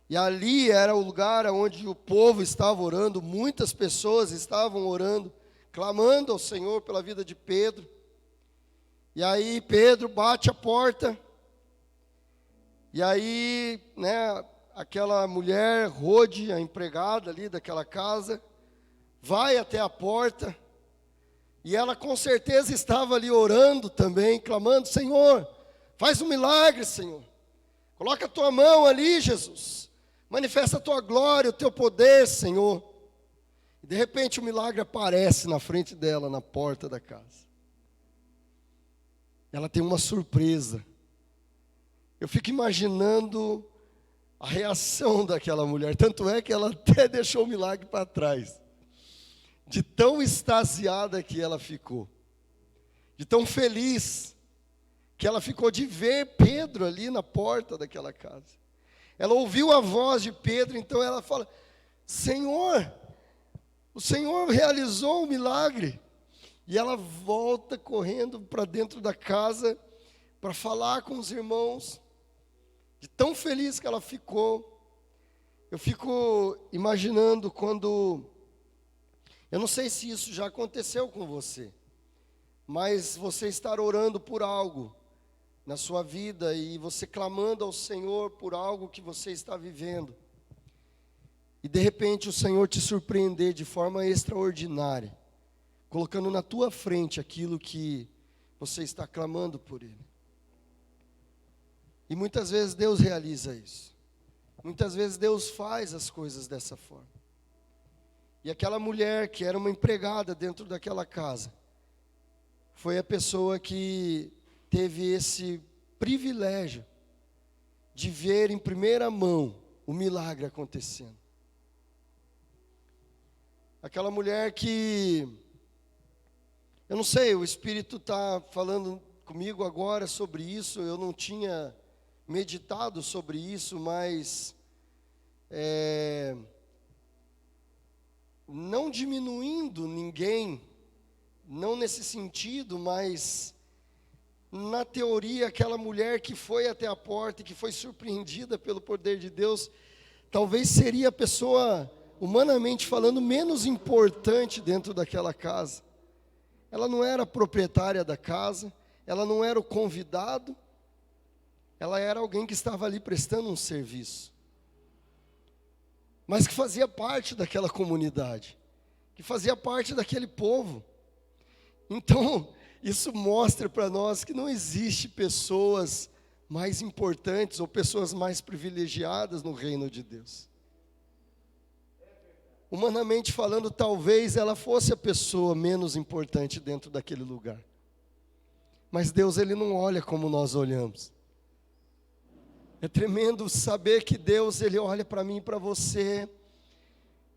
e ali era o lugar onde o povo estava orando, muitas pessoas estavam orando, clamando ao Senhor pela vida de Pedro. E aí Pedro bate a porta, e aí, aquela mulher, Rode, a empregada ali daquela casa, vai até a porta, e ela com certeza estava ali orando também, clamando, Senhor, faz um milagre, Senhor. Coloca a tua mão ali, Jesus. Manifesta a tua glória, o teu poder, Senhor. E de repente o milagre aparece na frente dela, na porta da casa. Ela tem uma surpresa. Eu fico imaginando a reação daquela mulher. Tanto é que ela até deixou o milagre para trás. De tão extasiada que ela ficou. De tão feliz que ela ficou de ver Pedro ali na porta daquela casa. Ela ouviu a voz de Pedro, então ela fala, Senhor, o Senhor realizou o milagre. E ela volta correndo para dentro da casa, para falar com os irmãos, de tão feliz que ela ficou. Eu fico imaginando quando Eu não sei se isso já aconteceu com você, mas você estar orando por algo na sua vida e você clamando ao Senhor por algo que você está vivendo, e de repente o Senhor te surpreender de forma extraordinária, colocando na tua frente aquilo que você está clamando por Ele. E muitas vezes Deus realiza isso. Muitas vezes Deus faz as coisas dessa forma. E aquela mulher que era uma empregada dentro daquela casa, foi a pessoa que teve esse privilégio de ver em primeira mão o milagre acontecendo. Aquela mulher que, eu não sei, o Espírito está falando comigo agora sobre isso, eu não tinha meditado sobre isso, mas não diminuindo ninguém, não nesse sentido, mas na teoria, aquela mulher que foi até a porta e que foi surpreendida pelo poder de Deus, talvez seria a pessoa, humanamente falando, menos importante dentro daquela casa. Ela não era a proprietária da casa, ela não era o convidado, ela era alguém que estava ali prestando um serviço, mas que fazia parte daquela comunidade, que fazia parte daquele povo. Então, isso mostra para nós que não existe pessoas mais importantes ou pessoas mais privilegiadas no reino de Deus. Humanamente falando, talvez ela fosse a pessoa menos importante dentro daquele lugar. Mas Deus, Ele não olha como nós olhamos. É tremendo saber que Deus, Ele olha para mim e para você,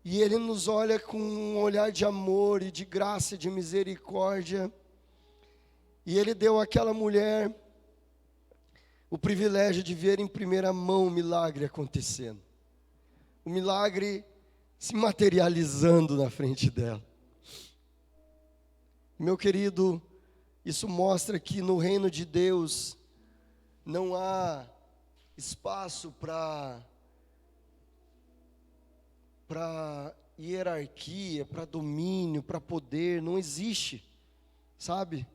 e Ele nos olha com um olhar de amor e de graça e de misericórdia. E Ele deu àquela mulher o privilégio de ver em primeira mão o milagre acontecendo. O milagre se materializando na frente dela. Meu querido, isso mostra que no reino de Deus não há espaço para hierarquia, para domínio, para poder, não existe, sabe?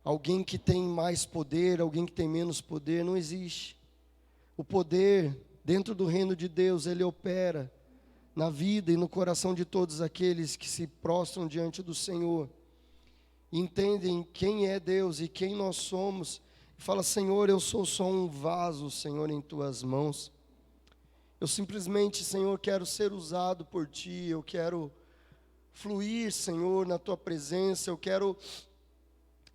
Alguém que tem mais poder, alguém que tem menos poder, não existe. O poder dentro do reino de Deus, ele opera na vida e no coração de todos aqueles que se prostram diante do Senhor, entendem quem é Deus e quem nós somos, e fala: Senhor, eu sou só um vaso, Senhor, em Tuas mãos. Eu simplesmente, Senhor, quero ser usado por Ti, eu quero fluir, Senhor, na Tua presença, eu quero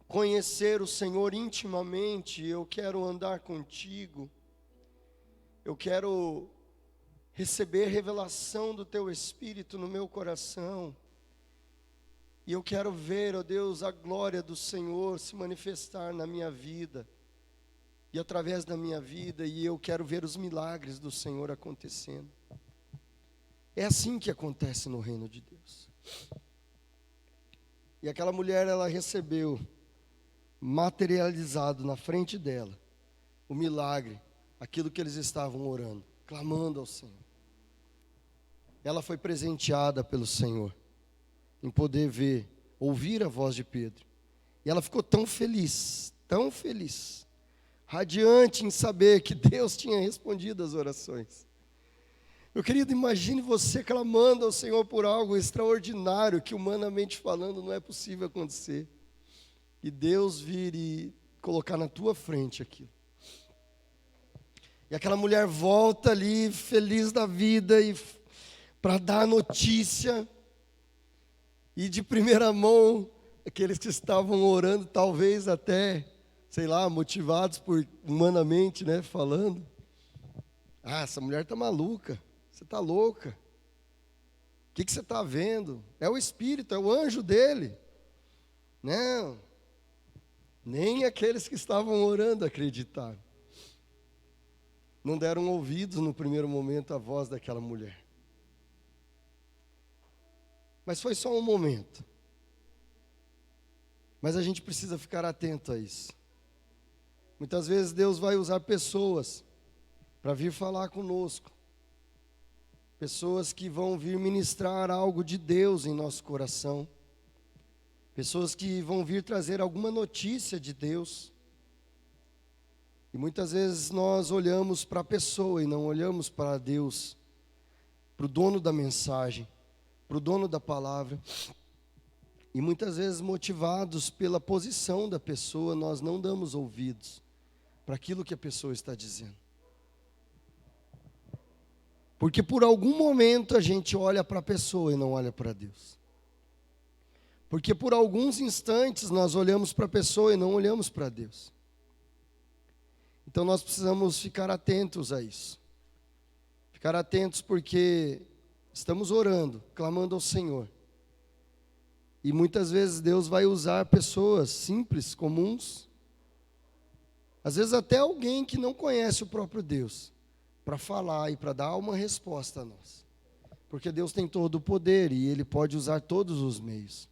conhecer o Senhor intimamente, eu quero andar contigo, eu quero receber revelação do Teu Espírito no meu coração, e eu quero ver, ó Deus, a glória do Senhor se manifestar na minha vida, e através da minha vida, e eu quero ver os milagres do Senhor acontecendo. É assim que acontece no reino de Deus. E aquela mulher, ela recebeu, materializado na frente dela, o milagre, aquilo que eles estavam orando, clamando ao Senhor. Ela foi presenteada pelo Senhor, em poder ver, ouvir a voz de Pedro. E ela ficou tão feliz, radiante em saber que Deus tinha respondido as orações. Meu querido, imagine você clamando ao Senhor por algo extraordinário, que humanamente falando não é possível acontecer. E Deus vir e colocar na tua frente aquilo. E aquela mulher volta ali, feliz da vida, e para dar a notícia, e de primeira mão, aqueles que estavam orando, talvez até, sei lá, motivados por humanamente, né, falando: ah, essa mulher está maluca, você está louca, o que você está vendo? É o Espírito, é o anjo dele. Não, nem aqueles que estavam orando acreditaram. Não deram ouvidos no primeiro momento à voz daquela mulher. Mas foi só um momento. Mas a gente precisa ficar atento a isso. Muitas vezes Deus vai usar pessoas para vir falar conosco. pessoas que vão vir ministrar algo de Deus em nosso coração, pessoas que vão vir trazer alguma notícia de Deus. E muitas vezes nós olhamos para a pessoa e não olhamos para Deus, para o dono da mensagem, para o dono da palavra. E muitas vezes, motivados pela posição da pessoa, nós não damos ouvidos para aquilo que a pessoa está dizendo. Porque por algum momento a gente olha para a pessoa e não olha para Deus. Porque por alguns instantes nós olhamos para a pessoa e não olhamos para Deus. Então nós precisamos ficar atentos a isso. Ficar atentos porque estamos orando, clamando ao Senhor. E muitas vezes Deus vai usar pessoas simples, comuns, às vezes até alguém que não conhece o próprio Deus, para falar e para dar uma resposta a nós. Porque Deus tem todo o poder e Ele pode usar todos os meios.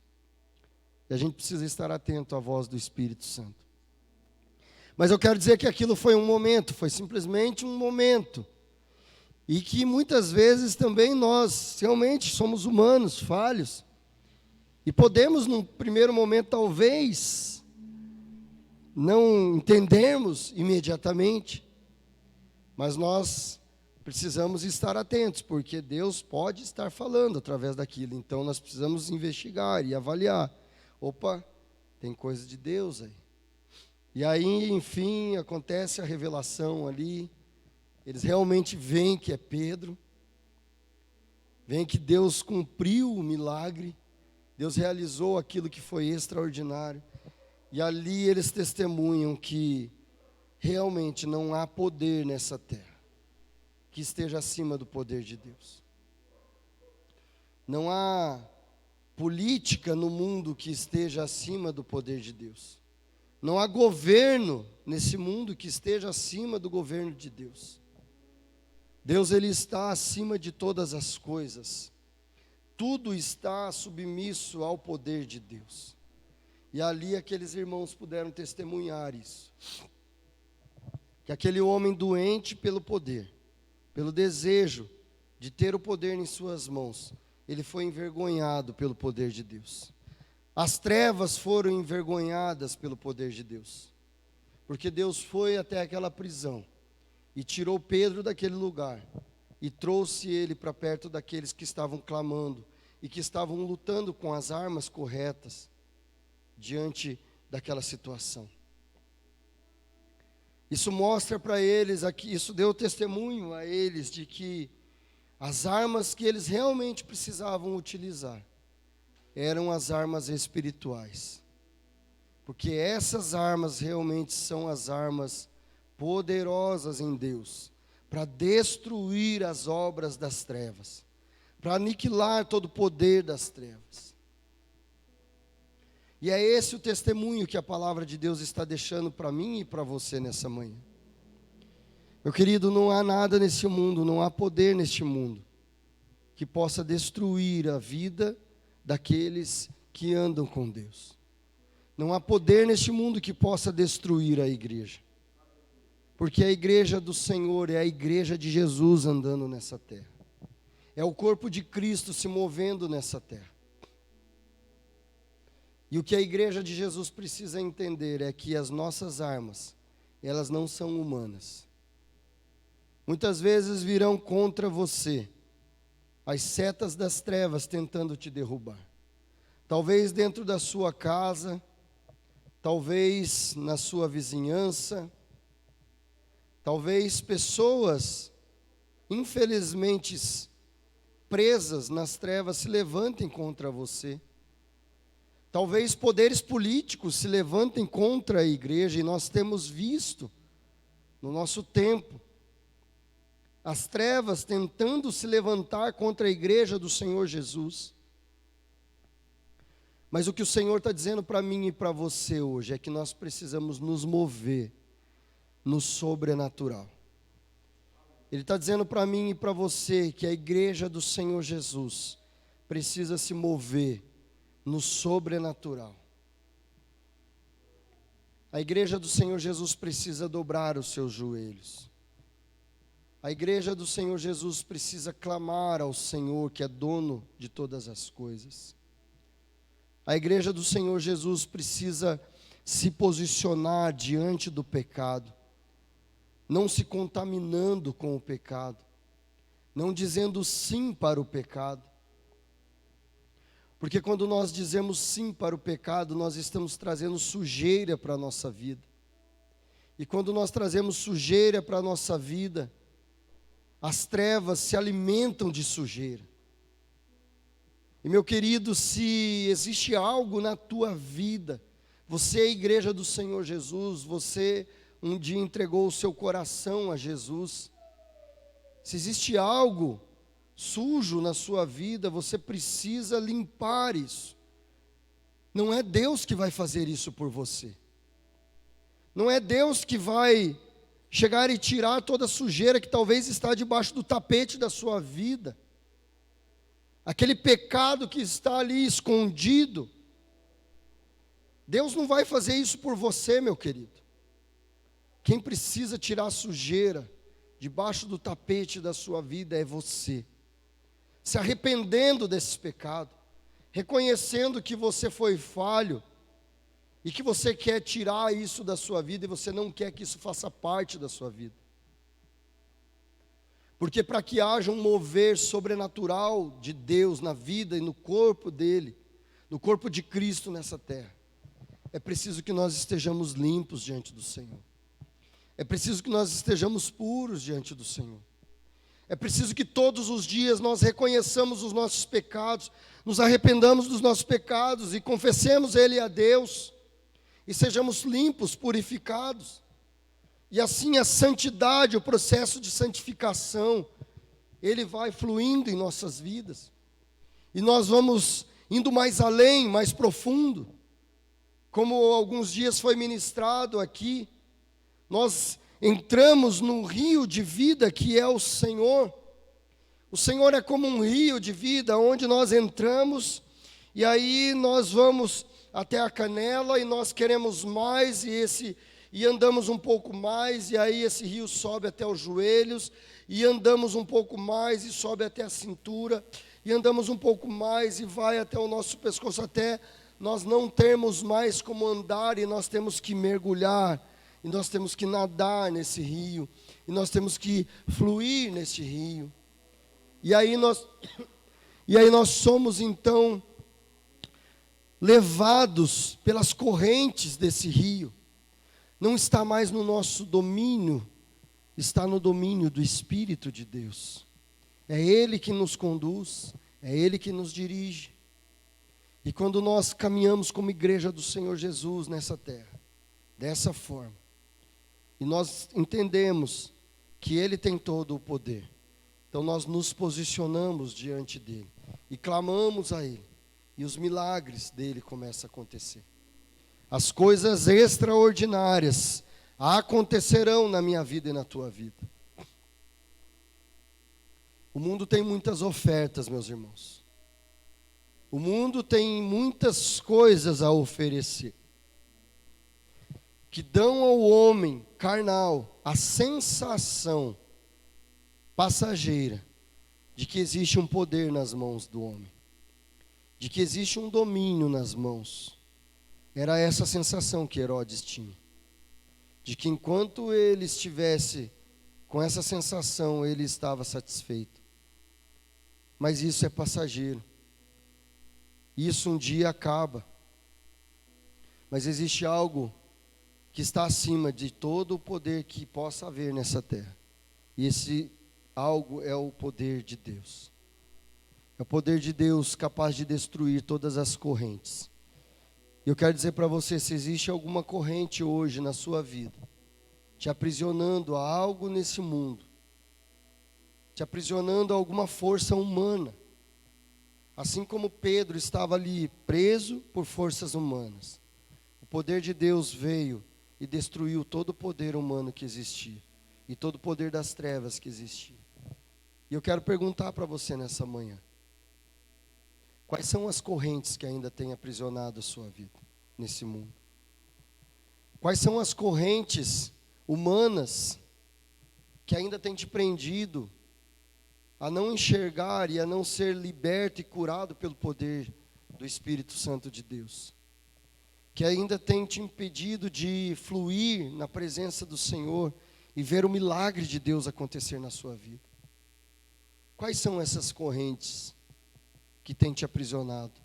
E a gente precisa estar atento à voz do Espírito Santo. Mas eu quero dizer que aquilo foi um momento, foi simplesmente um momento. E que muitas vezes também nós realmente somos humanos, falhos. E podemos, num primeiro momento, talvez, não entendermos imediatamente, mas nós precisamos estar atentos, porque Deus pode estar falando através daquilo. Então, nós precisamos investigar e avaliar. Opa, tem coisa de Deus aí. E aí, enfim, acontece a revelação ali. Eles realmente veem que é Pedro. Veem que Deus cumpriu o milagre. Deus realizou aquilo que foi extraordinário. E ali eles testemunham que realmente não há poder nessa terra que esteja acima do poder de Deus. Não há política no mundo que esteja acima do poder de Deus. Não há governo nesse mundo que esteja acima do governo de Deus. Deus, Ele está acima de todas as coisas. Tudo está submisso ao poder de Deus. E ali aqueles irmãos puderam testemunhar isso. Que aquele homem doente pelo poder, pelo desejo de ter o poder em suas mãos, ele foi envergonhado pelo poder de Deus. As trevas foram envergonhadas pelo poder de Deus. Porque Deus foi até aquela prisão e tirou Pedro daquele lugar e trouxe ele para perto daqueles que estavam clamando e que estavam lutando com as armas corretas diante daquela situação. Isso mostra para eles aqui, isso deu testemunho a eles de que as armas que eles realmente precisavam utilizar eram as armas espirituais. Porque essas armas realmente são as armas poderosas em Deus para destruir as obras das trevas, para aniquilar todo o poder das trevas. E é esse o testemunho que a palavra de Deus está deixando para mim e para você nessa manhã. Meu querido, não há nada nesse mundo, não há poder neste mundo que possa destruir a vida daqueles que andam com Deus. Não há poder neste mundo que possa destruir a igreja. Porque a igreja do Senhor é a igreja de Jesus andando nessa terra. É o corpo de Cristo se movendo nessa terra. E o que a igreja de Jesus precisa entender é que as nossas armas, elas não são humanas. Muitas vezes virão contra você as setas das trevas tentando te derrubar. Talvez dentro da sua casa, talvez na sua vizinhança, talvez pessoas, infelizmente, presas nas trevas se levantem contra você. Talvez poderes políticos se levantem contra a igreja, e nós temos visto no nosso tempo as trevas tentando se levantar contra a igreja do Senhor Jesus. Mas o que o Senhor está dizendo para mim e para você hoje é que nós precisamos nos mover no sobrenatural. Ele está dizendo para mim e para você que a igreja do Senhor Jesus precisa se mover no sobrenatural. A igreja do Senhor Jesus precisa dobrar os seus joelhos. A igreja do Senhor Jesus precisa clamar ao Senhor, que é dono de todas as coisas. A igreja do Senhor Jesus precisa se posicionar diante do pecado, não se contaminando com o pecado, não dizendo sim para o pecado. Porque quando nós dizemos sim para o pecado, nós estamos trazendo sujeira para a nossa vida. E quando nós trazemos sujeira para a nossa vida, as trevas se alimentam de sujeira. E meu querido, se existe algo na tua vida, você é a igreja do Senhor Jesus, você um dia entregou o seu coração a Jesus. Se existe algo sujo na sua vida, você precisa limpar isso. Não é Deus que vai fazer isso por você. Não é Deus que vai chegar e tirar toda a sujeira que talvez está debaixo do tapete da sua vida. Aquele pecado que está ali escondido. Deus não vai fazer isso por você, meu querido. Quem precisa tirar a sujeira debaixo do tapete da sua vida é você. Se arrependendo desse pecado, reconhecendo que você foi falho e que você quer tirar isso da sua vida e você não quer que isso faça parte da sua vida. Porque para que haja um mover sobrenatural de Deus na vida e no corpo dele, no corpo de Cristo nessa terra, é preciso que nós estejamos limpos diante do Senhor. É preciso que nós estejamos puros diante do Senhor. É preciso que todos os dias nós reconheçamos os nossos pecados, nos arrependamos dos nossos pecados e confessemos ele a Deus, e sejamos limpos, purificados. E assim a santidade, o processo de santificação, ele vai fluindo em nossas vidas. E nós vamos indo mais além, mais profundo. Como alguns dias foi ministrado aqui, nós entramos num rio de vida que é o Senhor. O Senhor é como um rio de vida, onde nós entramos, e aí nós vamos até a canela, e nós queremos mais, e andamos um pouco mais, e aí esse rio sobe até os joelhos, e andamos um pouco mais, e sobe até a cintura, e andamos um pouco mais, e vai até o nosso pescoço, até nós não termos mais como andar, e nós temos que mergulhar, e nós temos que nadar nesse rio, e nós temos que fluir nesse rio. E aí nós somos então levados pelas correntes desse rio. Não está mais no nosso domínio, está no domínio do Espírito de Deus. É Ele que nos conduz, é Ele que nos dirige. E quando nós caminhamos como igreja do Senhor Jesus nessa terra, dessa forma, e nós entendemos que Ele tem todo o poder, então nós nos posicionamos diante dEle, e clamamos a Ele, e os milagres dEle começam a acontecer. As coisas extraordinárias acontecerão na minha vida e na tua vida. O mundo tem muitas ofertas, meus irmãos. O mundo tem muitas coisas a oferecer, que dão ao homem carnal a sensação passageira de que existe um poder nas mãos do homem, de que existe um domínio nas mãos. Era essa a sensação que Herodes tinha, de que enquanto ele estivesse com essa sensação, ele estava satisfeito. Mas isso é passageiro. Isso um dia acaba. Mas existe algo que está acima de todo o poder que possa haver nessa terra. E esse algo é o poder de Deus. É o poder de Deus capaz de destruir todas as correntes. Eu quero dizer para você, se existe alguma corrente hoje na sua vida, te aprisionando a algo nesse mundo, te aprisionando a alguma força humana, assim como Pedro estava ali preso por forças humanas, o poder de Deus veio e destruiu todo o poder humano que existia, e todo o poder das trevas que existia. E eu quero perguntar para você nessa manhã, quais são as correntes que ainda têm aprisionado a sua vida nesse mundo? Quais são as correntes humanas que ainda tem te prendido a não enxergar e a não ser liberto e curado pelo poder do Espírito Santo de Deus, que ainda tem te impedido de fluir na presença do Senhor e ver o milagre de Deus acontecer na sua vida. Quais são essas correntes que têm te aprisionado?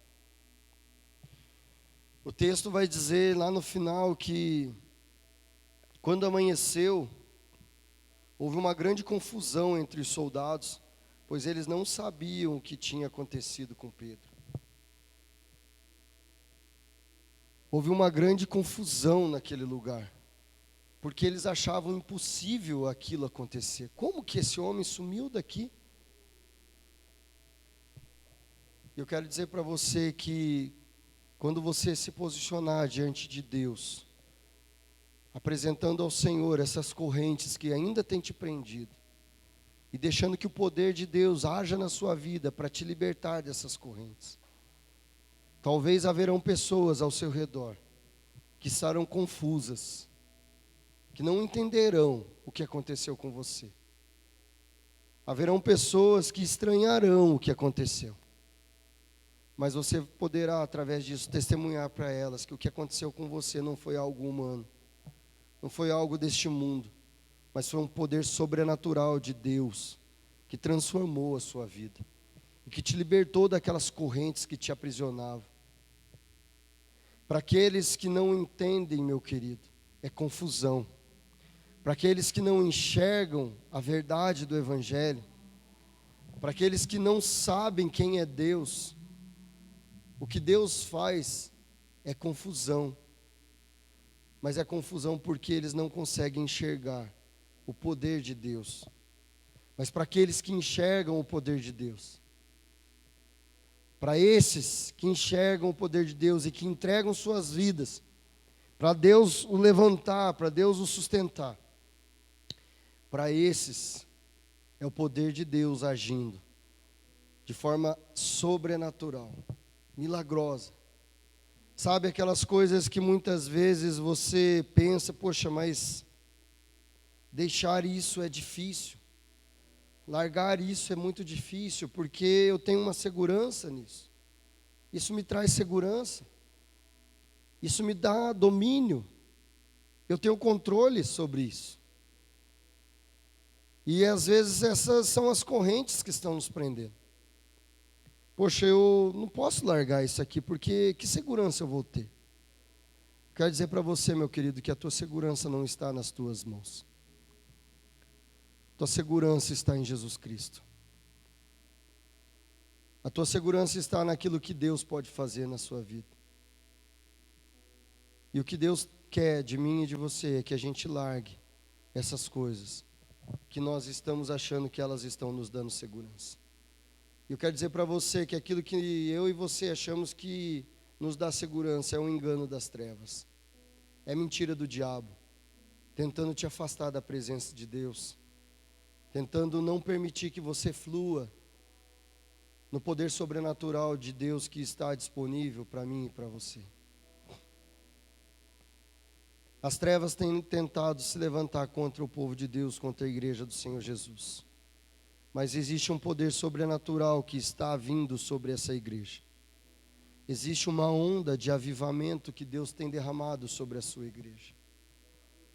O texto vai dizer lá no final que quando amanheceu, houve uma grande confusão entre os soldados, pois eles não sabiam o que tinha acontecido com Pedro. Houve uma grande confusão naquele lugar, porque eles achavam impossível aquilo acontecer. Como que esse homem sumiu daqui? Eu quero dizer para você que quando você se posicionar diante de Deus, apresentando ao Senhor essas correntes que ainda têm te prendido, e deixando que o poder de Deus haja na sua vida para te libertar dessas correntes, talvez haverão pessoas ao seu redor que estarão confusas, que não entenderão o que aconteceu com você. Haverão pessoas que estranharão o que aconteceu. Mas você poderá, através disso, testemunhar para elas que o que aconteceu com você não foi algo humano, não foi algo deste mundo, mas foi um poder sobrenatural de Deus que transformou a sua vida e que te libertou daquelas correntes que te aprisionavam. Para aqueles que não entendem, meu querido, é confusão. Para aqueles que não enxergam a verdade do Evangelho, para aqueles que não sabem quem é Deus, o que Deus faz é confusão. Mas é confusão porque eles não conseguem enxergar o poder de Deus. Mas para aqueles que enxergam o poder de Deus, para esses que enxergam o poder de Deus e que entregam suas vidas para Deus o levantar, para Deus o sustentar, para esses é o poder de Deus agindo de forma sobrenatural, milagrosa. Sabe aquelas coisas que muitas vezes você pensa, poxa, mas deixar isso é difícil, largar isso é muito difícil, porque eu tenho uma segurança nisso. Isso me traz segurança, isso me dá domínio, eu tenho controle sobre isso. E às vezes essas são as correntes que estão nos prendendo. Poxa, eu não posso largar isso aqui, porque que segurança eu vou ter? Quero dizer para você, meu querido, que a tua segurança não está nas tuas mãos. Tua segurança está em Jesus Cristo. A tua segurança está naquilo que Deus pode fazer na sua vida. E o que Deus quer de mim e de você é que a gente largue essas coisas que nós estamos achando que elas estão nos dando segurança. E eu quero dizer para você que aquilo que eu e você achamos que nos dá segurança é um engano das trevas. É mentira do diabo, tentando te afastar da presença de Deus, tentando não permitir que você flua no poder sobrenatural de Deus que está disponível para mim e para você. As trevas têm tentado se levantar contra o povo de Deus, contra a igreja do Senhor Jesus. Mas existe um poder sobrenatural que está vindo sobre essa igreja. Existe uma onda de avivamento que Deus tem derramado sobre a sua igreja.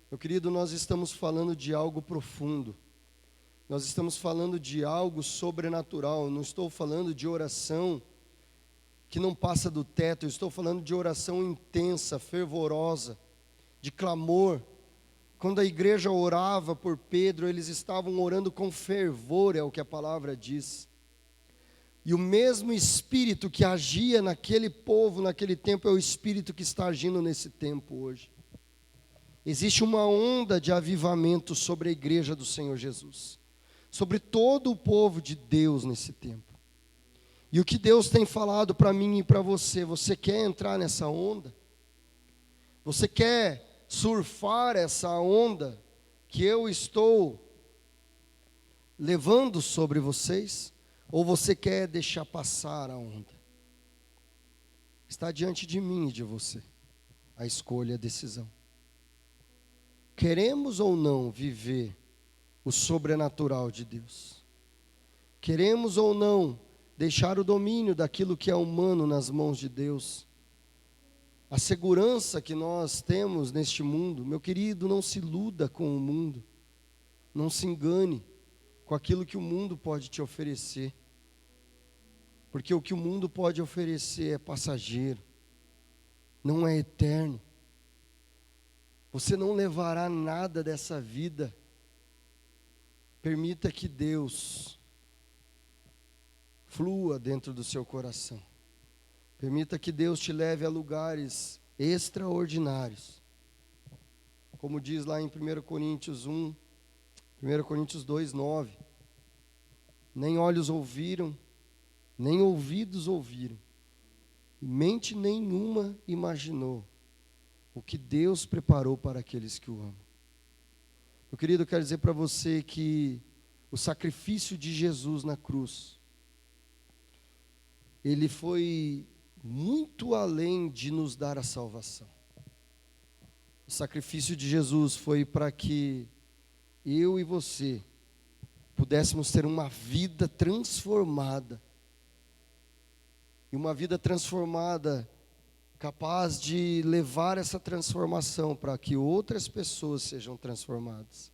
Meu querido, nós estamos falando de algo profundo. Nós estamos falando de algo sobrenatural. Eu não estou falando de oração que não passa do teto. Eu estou falando de oração intensa, fervorosa, de clamor. Quando a igreja orava por Pedro, eles estavam orando com fervor, é o que a palavra diz. E o mesmo Espírito que agia naquele povo, naquele tempo, é o Espírito que está agindo nesse tempo hoje. Existe uma onda de avivamento sobre a igreja do Senhor Jesus, sobre todo o povo de Deus nesse tempo. E o que Deus tem falado para mim e para você, você quer entrar nessa onda? Você quer surfar essa onda que eu estou levando sobre vocês? Ou você quer deixar passar a onda? Está diante de mim e de você a escolha, a decisão. Queremos ou não viver o sobrenatural de Deus. Queremos ou não deixar o domínio daquilo que é humano nas mãos de Deus. A segurança que nós temos neste mundo, meu querido, não se iluda com o mundo. Não se engane com aquilo que o mundo pode te oferecer. Porque o que o mundo pode oferecer é passageiro, não é eterno. Você não levará nada dessa vida. Permita que Deus flua dentro do seu coração. Permita que Deus te leve a lugares extraordinários. Como diz lá em 1 Coríntios 2, 9. Nem olhos ouviram, nem ouvidos ouviram, e mente nenhuma imaginou o que Deus preparou para aqueles que o amam. Meu querido, eu quero dizer para você que o sacrifício de Jesus na cruz, ele foi muito além de nos dar a salvação. O sacrifício de Jesus foi para que eu e você pudéssemos ter uma vida transformada. E uma vida transformada, capaz de levar essa transformação para que outras pessoas sejam transformadas.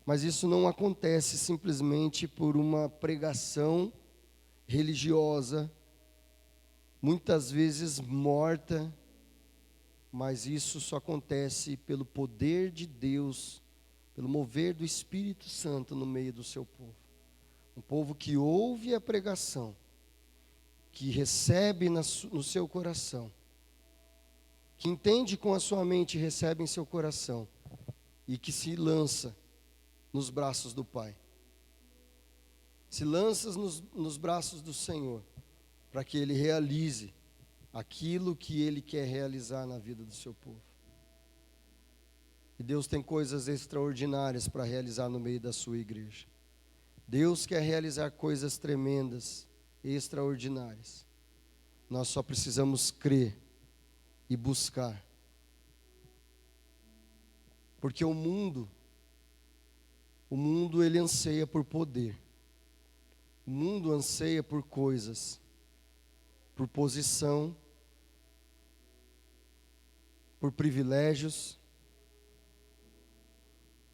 Mas isso não acontece simplesmente por uma pregação religiosa, muitas vezes morta, mas isso só acontece pelo poder de Deus, pelo mover do Espírito Santo no meio do seu povo. Um povo que ouve a pregação, que recebe no seu coração, que entende com a sua mente e recebe em seu coração, e que se lança nos braços do Pai. Se lança nos braços do Senhor, para que Ele realize aquilo que Ele quer realizar na vida do seu povo. E Deus tem coisas extraordinárias para realizar no meio da sua igreja. Deus quer realizar coisas tremendas, extraordinárias. Nós só precisamos crer e buscar. Porque o mundo ele anseia por poder. O mundo anseia por coisas, por posição, por privilégios.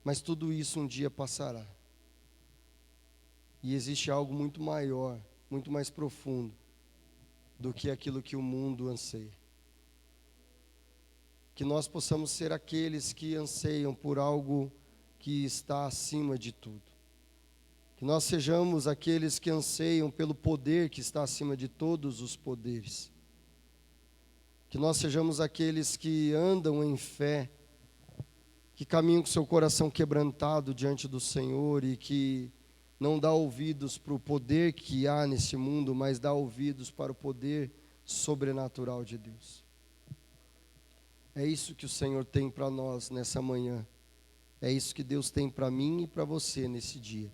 Mas tudo isso um dia passará. E existe algo muito maior, muito mais profundo do que aquilo que o mundo anseia. Que nós possamos ser aqueles que anseiam por algo que está acima de tudo. Que nós sejamos aqueles que anseiam pelo poder que está acima de todos os poderes. Que nós sejamos aqueles que andam em fé, que caminham com seu coração quebrantado diante do Senhor e que não dá ouvidos para o poder que há nesse mundo, mas dá ouvidos para o poder sobrenatural de Deus. É isso que o Senhor tem para nós nessa manhã. É isso que Deus tem para mim e para você nesse dia.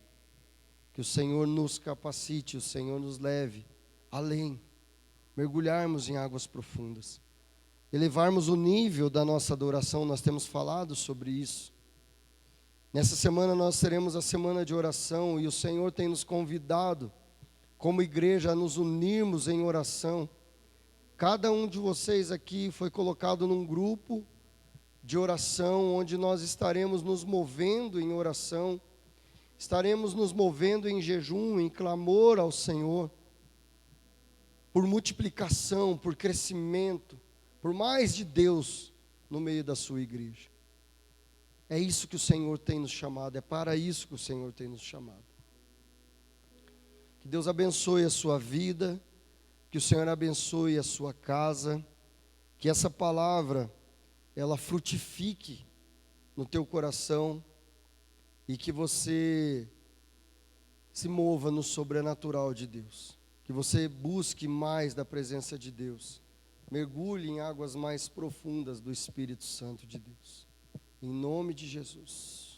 Que o Senhor nos capacite, o Senhor nos leve além, mergulharmos em águas profundas, elevarmos o nível da nossa adoração. Nós temos falado sobre isso. Nessa semana nós teremos a semana de oração e o Senhor tem nos convidado, como igreja, a nos unirmos em oração. Cada um de vocês aqui foi colocado num grupo de oração, onde nós estaremos nos movendo em oração, estaremos nos movendo em jejum, em clamor ao Senhor, por multiplicação, por crescimento, por mais de Deus no meio da sua igreja. É isso que o Senhor tem nos chamado, é para isso que o Senhor tem nos chamado. Que Deus abençoe a sua vida, que o Senhor abençoe a sua casa, que essa palavra, ela frutifique no teu coração e que você se mova no sobrenatural de Deus. Que você busque mais da presença de Deus. Mergulhe em águas mais profundas do Espírito Santo de Deus. Em nome de Jesus.